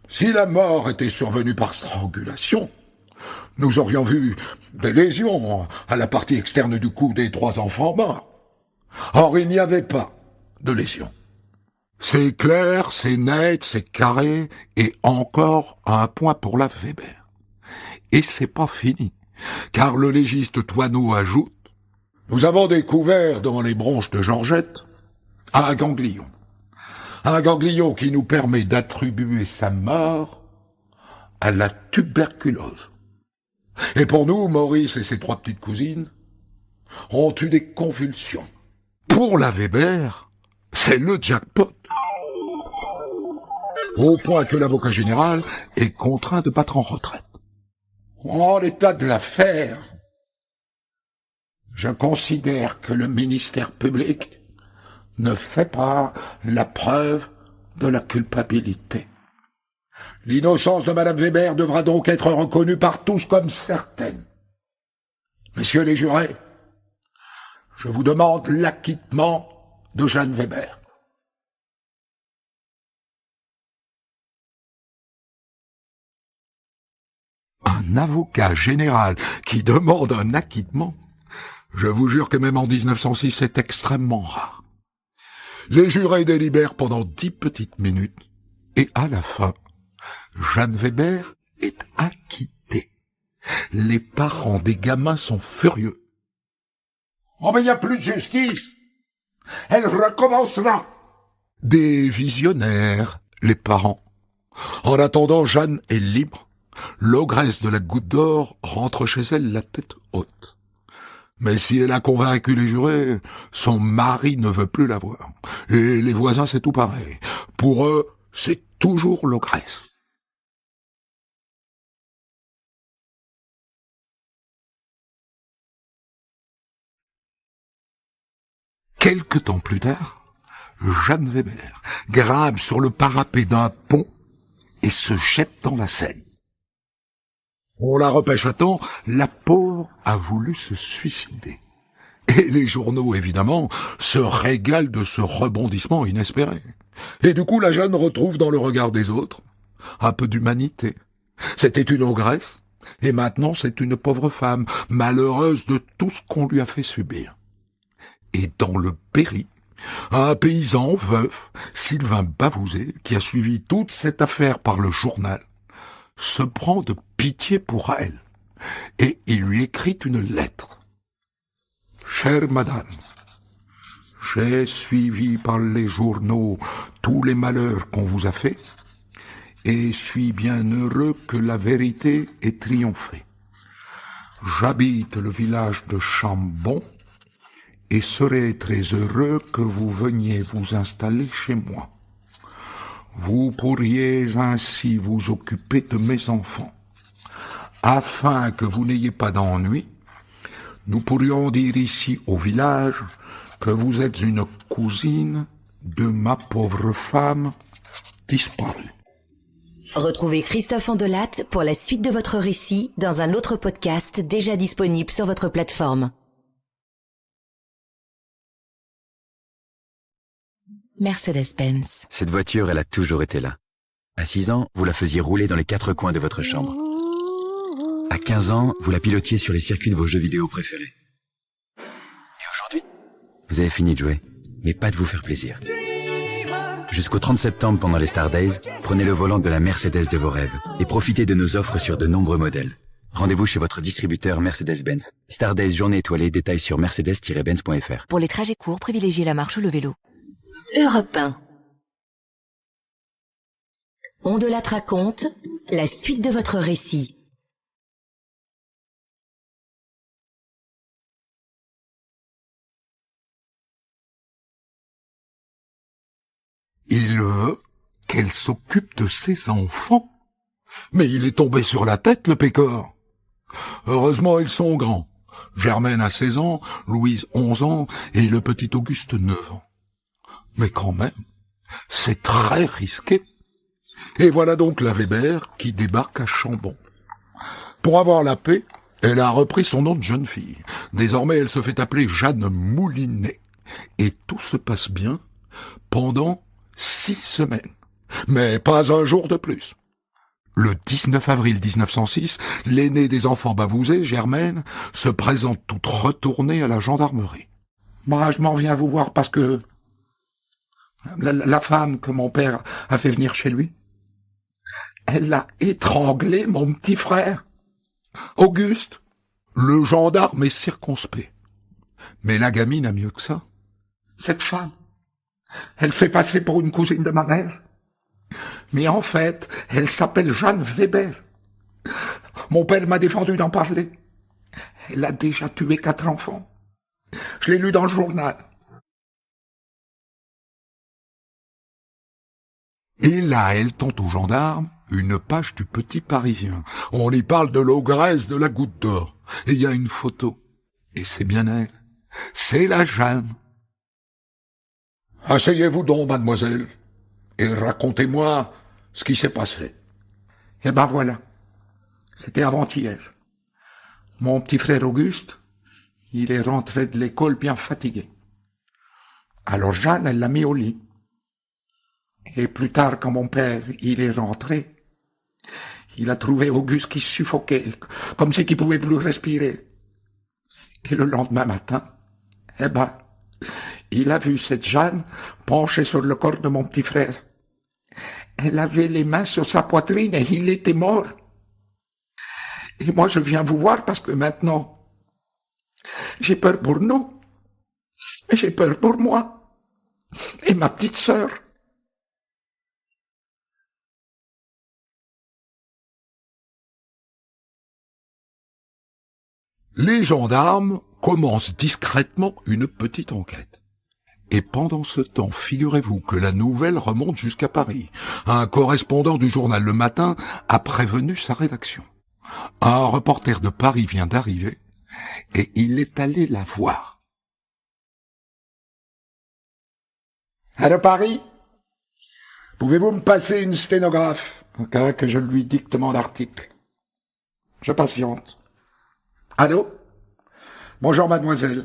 Si la mort était survenue par strangulation, nous aurions vu des lésions à la partie externe du cou des 3 enfants morts. Or, il n'y avait pas de lésions. C'est clair, c'est net, c'est carré, et encore un point pour la Weber. Et c'est pas fini, car le légiste Thoineau ajoute « Nous avons découvert dans les bronches de Georgette un ganglion. Un ganglion qui nous permet d'attribuer sa mort à la tuberculose. Et pour nous, Maurice et ses 3 petites cousines ont eu des convulsions. Pour la Weber, c'est le jackpot. Au point que l'avocat général est contraint de battre en retraite. En l'état de l'affaire, je considère que le ministère public ne fait pas la preuve de la culpabilité. L'innocence de Madame Weber devra donc être reconnue par tous comme certaine. Messieurs les jurés, je vous demande l'acquittement de Jeanne Weber. Un avocat général qui demande un acquittement, je vous jure que même en 1906, c'est extrêmement rare. Les jurés délibèrent pendant 10 petites minutes, et à la fin, Jeanne Weber est acquittée. Les parents des gamins sont furieux. Oh, mais il n'y a plus de justice. Elle recommencera. Des visionnaires, les parents. En attendant, Jeanne est libre. L'ogresse de la Goutte d'Or rentre chez elle la tête haute. Mais si elle a convaincu les jurés, son mari ne veut plus la voir. Et les voisins, c'est tout pareil. Pour eux, c'est toujours l'ogresse. Quelque temps plus tard, Jeanne Weber grimpe sur le parapet d'un pont et se jette dans la Seine. On la repêche à temps, la pauvre a voulu se suicider. Et les journaux, évidemment, se régalent de ce rebondissement inespéré. Et du coup, la jeune retrouve dans le regard des autres un peu d'humanité. C'était une ogresse, et maintenant c'est une pauvre femme, malheureuse de tout ce qu'on lui a fait subir. Et dans le Berry, Un paysan veuf, Sylvain Bavouzet, qui a suivi toute cette affaire par le journal, se prend de pitié pour elle et il lui écrit une lettre. « Chère madame, j'ai suivi par les journaux tous les malheurs qu'on vous a faits et suis bien heureux que la vérité ait triomphé. J'habite le village de Chambon et serais très heureux que vous veniez vous installer chez moi. Vous pourriez ainsi vous occuper de mes enfants. Afin que vous n'ayez pas d'ennui, nous pourrions dire ici au village que vous êtes une cousine de ma pauvre femme disparue. » Retrouvez Christophe Andelatte pour la suite de votre récit dans un autre podcast déjà disponible sur votre plateforme. Mercedes-Benz. Cette voiture, elle a toujours été là. À 6 ans, vous la faisiez rouler dans les 4 coins de votre chambre. À 15 ans, vous la pilotiez sur les circuits de vos jeux vidéo préférés. Et aujourd'hui, vous avez fini de jouer, mais pas de vous faire plaisir. Jusqu'au 30 septembre, pendant les Star Days, prenez le volant de la Mercedes de vos rêves et profitez de nos offres sur de nombreux modèles. Rendez-vous chez votre distributeur Mercedes-Benz. Star Days journée étoilée, détails sur mercedes-benz.fr. Pour les trajets courts, privilégiez la marche ou le vélo. Europe 1. Andelatte raconte la suite de votre récit. Il veut qu'elle s'occupe de ses enfants. Mais il est tombé sur la tête, le pécor. Heureusement, ils sont grands. Germaine a 16 ans, Louise 11 ans et le petit Auguste 9 ans. Mais quand même, c'est très risqué. Et voilà donc la Weber qui débarque à Chambon. Pour avoir la paix, elle a repris son nom de jeune fille. Désormais, elle se fait appeler Jeanne Moulinet. Et tout se passe bien pendant 6 semaines. Mais pas un jour de plus. Le 19 avril 1906, l'aînée des enfants Bavouzet, Germaine, se présente toute retournée à la gendarmerie. « Moi, je m'en viens vous voir parce que la femme que mon père a fait venir chez lui, elle a étranglé mon petit frère, Auguste. » Le gendarme est circonspect. Mais la gamine a mieux que ça. Cette femme, elle fait passer pour une cousine de ma mère. Mais en fait, elle s'appelle Jeanne Weber. Mon père m'a défendu d'en parler. Elle a déjà tué 4 enfants. Je l'ai lu dans le journal. Et là, elle tente aux gendarmes une page du Petit Parisien. On y parle de l'ogresse de la Goutte d'Or. Et il y a une photo. Et c'est bien elle. C'est la Jeanne. Asseyez-vous donc, mademoiselle, et racontez-moi ce qui s'est passé. Eh ben voilà. C'était avant-hier. Mon petit frère Auguste, il est rentré de l'école bien fatigué. Alors Jeanne, elle l'a mis au lit. Et plus tard, quand mon père, il est rentré, il a trouvé Auguste qui suffoquait, comme si qu'il pouvait plus respirer. Et le lendemain matin, eh ben, il a vu cette Jeanne penchée sur le corps de mon petit frère. Elle avait les mains sur sa poitrine et il était mort. Et moi, je viens vous voir parce que maintenant, j'ai peur pour nous. J'ai peur pour moi. Et ma petite sœur. Les gendarmes commencent discrètement une petite enquête. Et pendant ce temps, figurez-vous que la nouvelle remonte jusqu'à Paris. Un correspondant du journal Le Matin a prévenu sa rédaction. Un reporter de Paris vient d'arriver et il est allé la voir. Allô Paris, pouvez-vous me passer une sténographe au cas que je lui dicte mon article? Je patiente. Allô? Bonjour mademoiselle.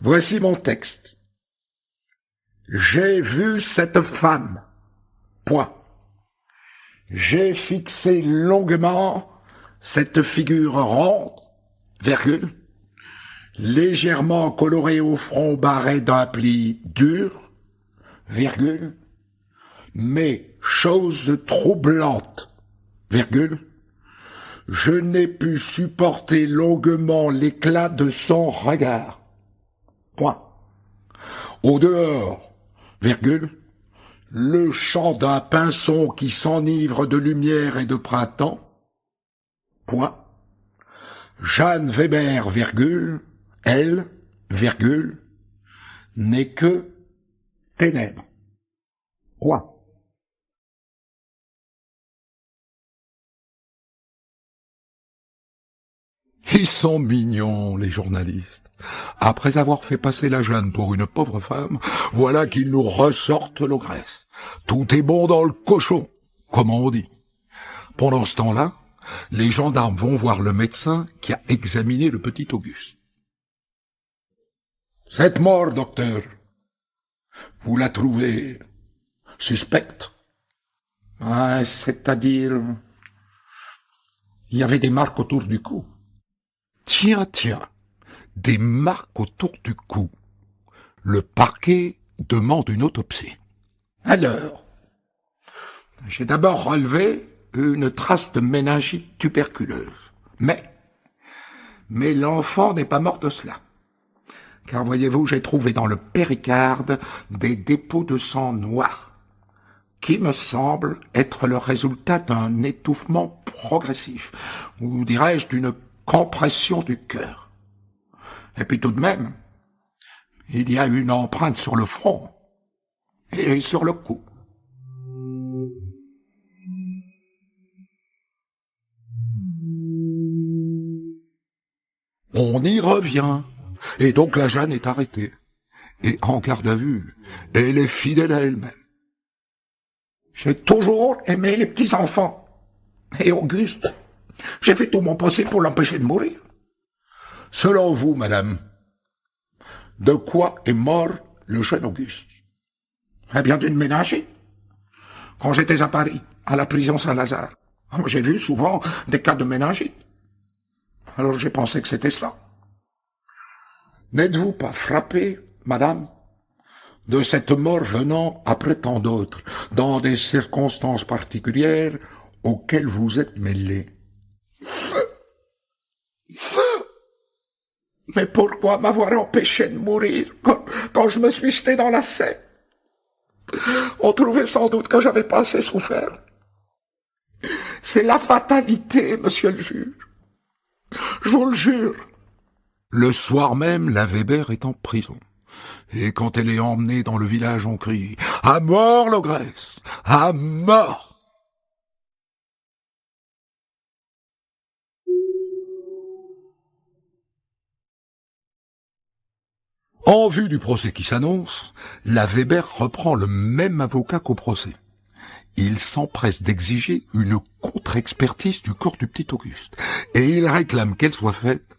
Voici mon texte. J'ai vu cette femme. Point. J'ai fixé longuement cette figure ronde, virgule, légèrement coloré au front barré d'un pli dur, virgule, mais chose troublante, virgule, je n'ai pu supporter longuement l'éclat de son regard. Point. Au dehors, virgule, le chant d'un pinson qui s'enivre de lumière et de printemps. Point. Jeanne Weber, virgule, elle, virgule, n'est que ténèbres. Point. Ils sont mignons, les journalistes. Après avoir fait passer la Jeanne pour une pauvre femme, voilà qu'ils nous ressortent l'ogresse. Tout est bon dans le cochon, comme on dit. Pendant ce temps-là, les gendarmes vont voir le médecin qui a examiné le petit Auguste. Cette mort, docteur, vous la trouvez suspecte? C'est-à-dire, il y avait des marques autour du cou. Tiens, des marques autour du cou. Le parquet demande une autopsie. Alors, j'ai d'abord relevé une trace de méningite tuberculeuse. Mais l'enfant n'est pas mort de cela. Car voyez-vous, j'ai trouvé dans le péricarde des dépôts de sang noir, qui me semblent être le résultat d'un étouffement progressif, ou dirais-je d'une compression du cœur. Et puis tout de même, il y a une empreinte sur le front et sur le cou. On y revient. Et donc la Jeanne est arrêtée. Et en garde à vue, elle est fidèle à elle-même. J'ai toujours aimé les petits-enfants. Et Auguste, j'ai fait tout mon possible pour l'empêcher de mourir. Selon vous, madame, de quoi est mort le jeune Auguste? Eh bien, d'une méningite. Quand j'étais à Paris, à la prison Saint-Lazare, j'ai vu souvent des cas de méningite. Alors j'ai pensé que c'était ça. N'êtes-vous pas frappée, madame, de cette mort venant après tant d'autres, dans des circonstances particulières auxquelles vous êtes mêlée? Mais pourquoi m'avoir empêché de mourir quand je me suis jeté dans la Seine? On trouvait sans doute que j'avais pas assez souffert. C'est la fatalité, monsieur le juge. Je vous le jure. Le soir même, la Weber est en prison. Et quand elle est emmenée dans le village, on crie « À mort, l'ogresse! À mort !» En vue du procès qui s'annonce, la Weber reprend le même avocat qu'au procès. Il s'empresse d'exiger une contre-expertise du corps du petit Auguste, et il réclame qu'elle soit faite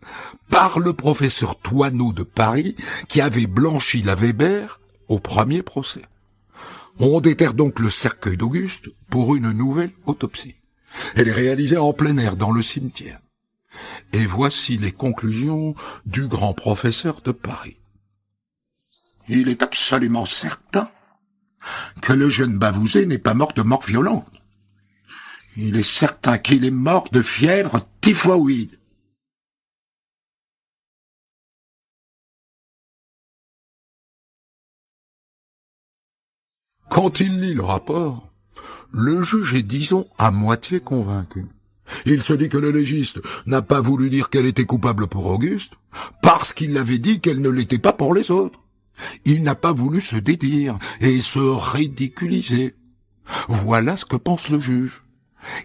par le professeur Thoineau de Paris, qui avait blanchi la Weber au premier procès. On déterre donc le cercueil d'Auguste pour une nouvelle autopsie. Elle est réalisée en plein air dans le cimetière. Et voici les conclusions du grand professeur de Paris. Il est absolument certain que le jeune Bavouzet n'est pas mort de mort violente. Il est certain qu'il est mort de fièvre typhoïde. Quand il lit le rapport, le juge est, disons, à moitié convaincu. Il se dit que le légiste n'a pas voulu dire qu'elle était coupable pour Auguste, parce qu'il avait dit qu'elle ne l'était pas pour les autres. Il n'a pas voulu se dédire et se ridiculiser. Voilà ce que pense le juge.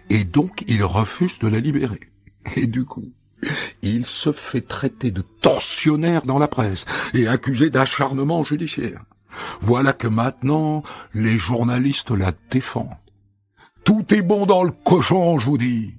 Et donc il refuse de la libérer. Et du coup, il se fait traiter de tortionnaire dans la presse et accusé d'acharnement judiciaire. Voilà que maintenant, les journalistes la défendent. Tout est bon dans le cochon, je vous dis.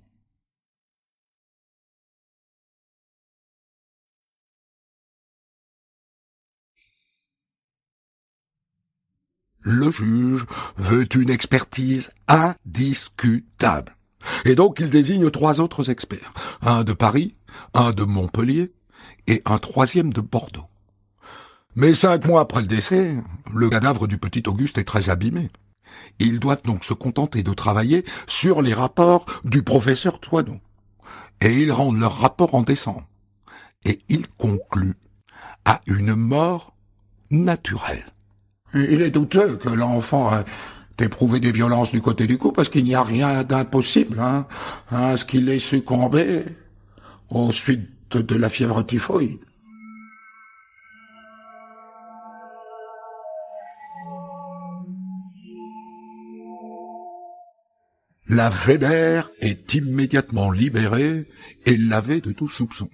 Le juge veut une expertise indiscutable. Et donc il désigne 3 autres experts. Un de Paris, un de Montpellier et un troisième de Bordeaux. Mais 5 mois après le décès, le cadavre du petit Auguste est très abîmé. Ils doivent donc se contenter de travailler sur les rapports du professeur Thoineau. Et ils rendent leur rapport en décembre. Et ils concluent à une mort naturelle. Il est douteux que l'enfant ait éprouvé des violences du côté du cou, parce qu'il n'y a rien d'impossible à ce qu'il ait succombé aux suites de la fièvre typhoïde. La Weber est immédiatement libérée et lavée de tout soupçon.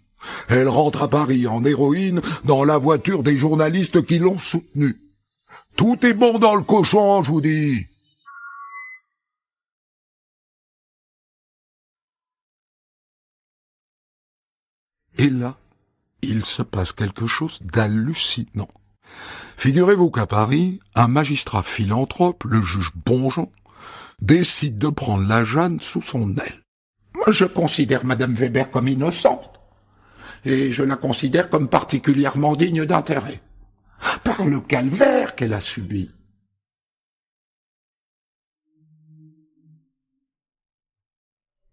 Elle rentre à Paris en héroïne dans la voiture des journalistes qui l'ont soutenue. Tout est bon dans le cochon, je vous dis. Et là, il se passe quelque chose d'hallucinant. Figurez-vous qu'à Paris, un magistrat philanthrope, le juge Bonjean, décide de prendre la Jeanne sous son aile. Moi, je considère Madame Weber comme innocente, et je la considère comme particulièrement digne d'intérêt, par le calvaire qu'elle a subi.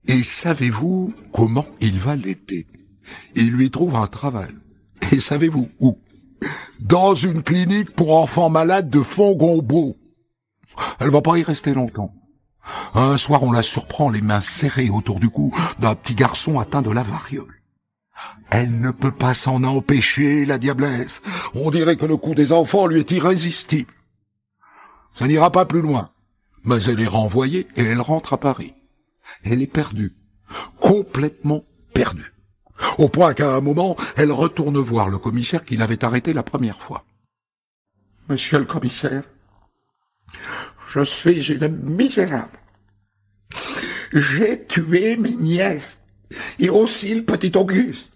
Et savez-vous comment il va l'aider? Il lui trouve un travail. Et savez-vous où? Dans une clinique pour enfants malades de Fongombault. Elle va pas y rester longtemps. Un soir, on la surprend les mains serrées autour du cou d'un petit garçon atteint de la variole. Elle ne peut pas s'en empêcher, la diablesse. On dirait que le cou des enfants lui est irrésistible. Ça n'ira pas plus loin. Mais elle est renvoyée et elle rentre à Paris. Elle est perdue. Complètement perdue. Au point qu'à un moment, elle retourne voir le commissaire qui l'avait arrêtée la première fois. « Monsieur le commissaire, je suis une misérable. J'ai tué mes nièces et aussi le petit Auguste. »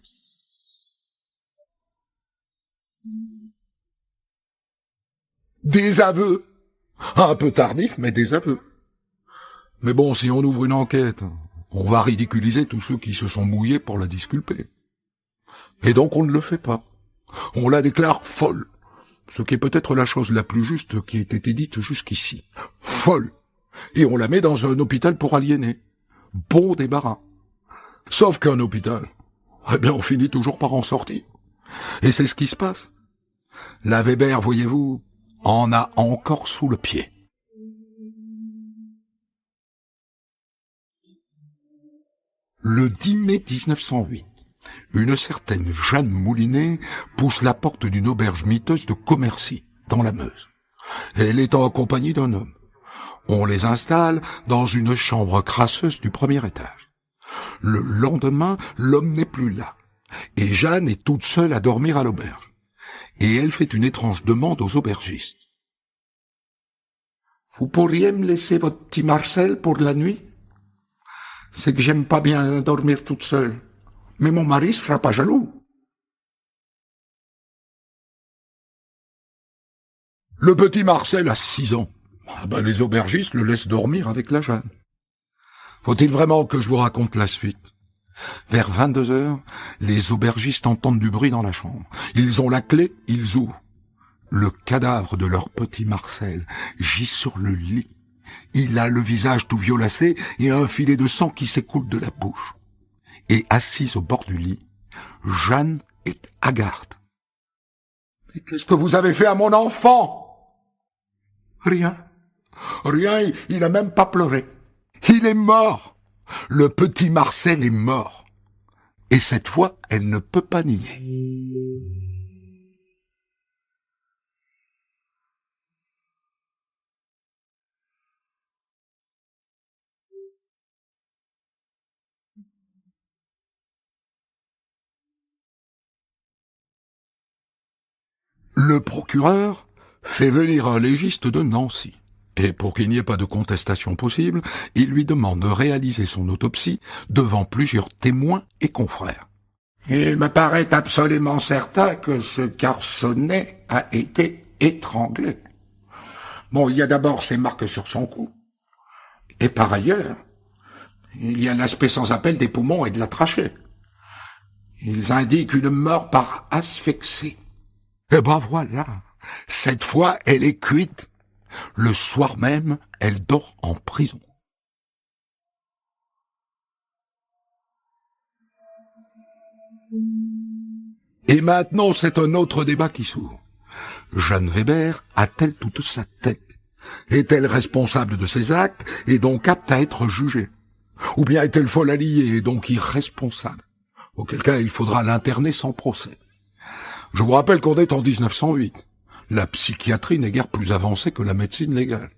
Des aveux. Un peu tardif, mais des aveux. Mais bon, si on ouvre une enquête, on va ridiculiser tous ceux qui se sont mouillés pour la disculper. Et donc on ne le fait pas. On la déclare folle. Ce qui est peut-être la chose la plus juste qui ait été dite jusqu'ici. Folle. Et on la met dans un hôpital pour aliénés. Bon débarras. Sauf qu'un hôpital, eh bien on finit toujours par en sortir. Et c'est ce qui se passe. La Weber, voyez-vous, en a encore sous le pied. Le 10 mai 1908, une certaine Jeanne Moulinet pousse la porte d'une auberge miteuse de Commercy, dans la Meuse. Elle est en compagnie d'un homme. On les installe dans une chambre crasseuse du premier étage. Le lendemain, l'homme n'est plus là, et Jeanne est toute seule à dormir à l'auberge. Et elle fait une étrange demande aux aubergistes. « Vous pourriez me laisser votre petit Marcel pour la nuit ? C'est que j'aime pas bien dormir toute seule. Mais mon mari sera pas jaloux. » Le petit Marcel a 6 ans. Les aubergistes le laissent dormir avec la Jeanne. Faut-il vraiment que je vous raconte la suite? Vers 22 heures, les aubergistes entendent du bruit dans la chambre. Ils ont la clé, ils ouvrent. Le cadavre de leur petit Marcel gît sur le lit. Il a le visage tout violacé et un filet de sang qui s'écoule de la bouche. Et assise au bord du lit, Jeanne est hagarde. « Mais qu'est-ce que vous avez fait à mon enfant ?»« Rien. Rien, il n'a même pas pleuré. Il est mort. Le petit Marcel est mort. » Et cette fois, elle ne peut pas nier. Le procureur fait venir un légiste de Nancy, et pour qu'il n'y ait pas de contestation possible, il lui demande de réaliser son autopsie devant plusieurs témoins et confrères. Il me paraît absolument certain que ce garçonnet a été étranglé. Bon, il y a d'abord ces marques sur son cou. Et par ailleurs, il y a l'aspect sans appel des poumons et de la trachée. Ils indiquent une mort par asphyxie. Eh ben voilà, cette fois elle est cuite. Le soir même, elle dort en prison. Et maintenant, c'est un autre débat qui s'ouvre. Jeanne Weber a-t-elle toute sa tête? Est-elle responsable de ses actes et donc apte à être jugée? Ou bien est-elle folle à lier et donc irresponsable? Auquel cas, il faudra l'interner sans procès. Je vous rappelle qu'on est en 1908. La psychiatrie n'est guère plus avancée que la médecine légale.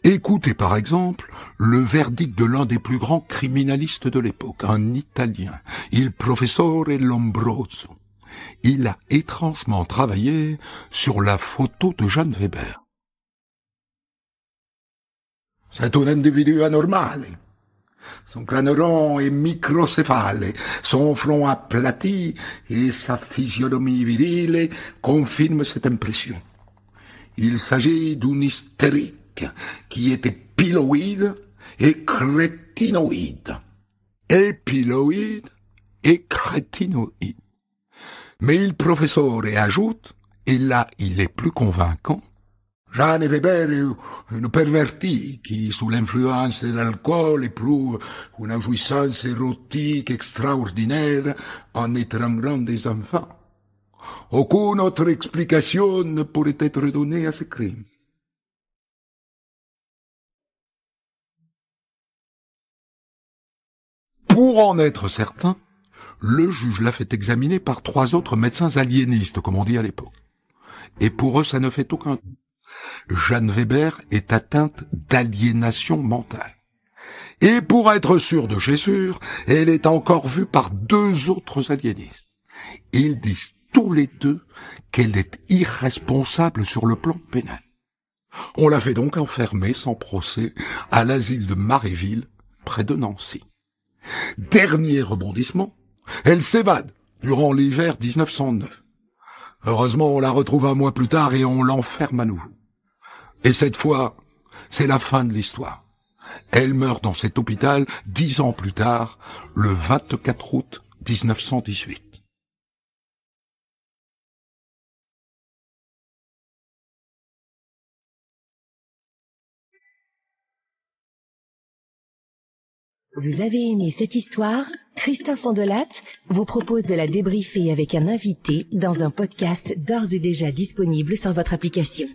Écoutez par exemple le verdict de l'un des plus grands criminalistes de l'époque, un Italien, il professore Lombroso. Il a étrangement travaillé sur la photo de Jeanne Weber. C'est un individu anormal. Son crâne rond est microcéphale, son front aplati et sa physionomie virile confirment cette impression. Il s'agit d'une hystérique qui était pyloïde et crétinoïde. Épiloïde et crétinoïde. Mais il professeur ajoute, et là il est plus convaincant, Jeanne Weber est une pervertie qui, sous l'influence de l'alcool, éprouve une jouissance érotique extraordinaire en étranglant des enfants. Aucune autre explication ne pourrait être donnée à ce crime. Pour en être certain, le juge l'a fait examiner par 3 autres médecins aliénistes, comme on dit à l'époque. Et pour eux, ça ne fait aucun doute. Jeanne Weber est atteinte d'aliénation mentale. Et pour être sûr de chez sûr, elle est encore vue par 2 autres aliénistes. Ils disent tous les 2 qu'elle est irresponsable sur le plan pénal. On l'a fait donc enfermer sans procès à l'asile de Maréville, près de Nancy. Dernier rebondissement, elle s'évade durant l'hiver 1909. Heureusement, on la retrouve un mois plus tard et on l'enferme à nouveau. Et cette fois, c'est la fin de l'histoire. Elle meurt dans cet hôpital 10 ans plus tard, le 24 août 1918. Vous avez aimé cette histoire? Christophe Andelatte vous propose de la débriefer avec un invité dans un podcast d'ores et déjà disponible sur votre application.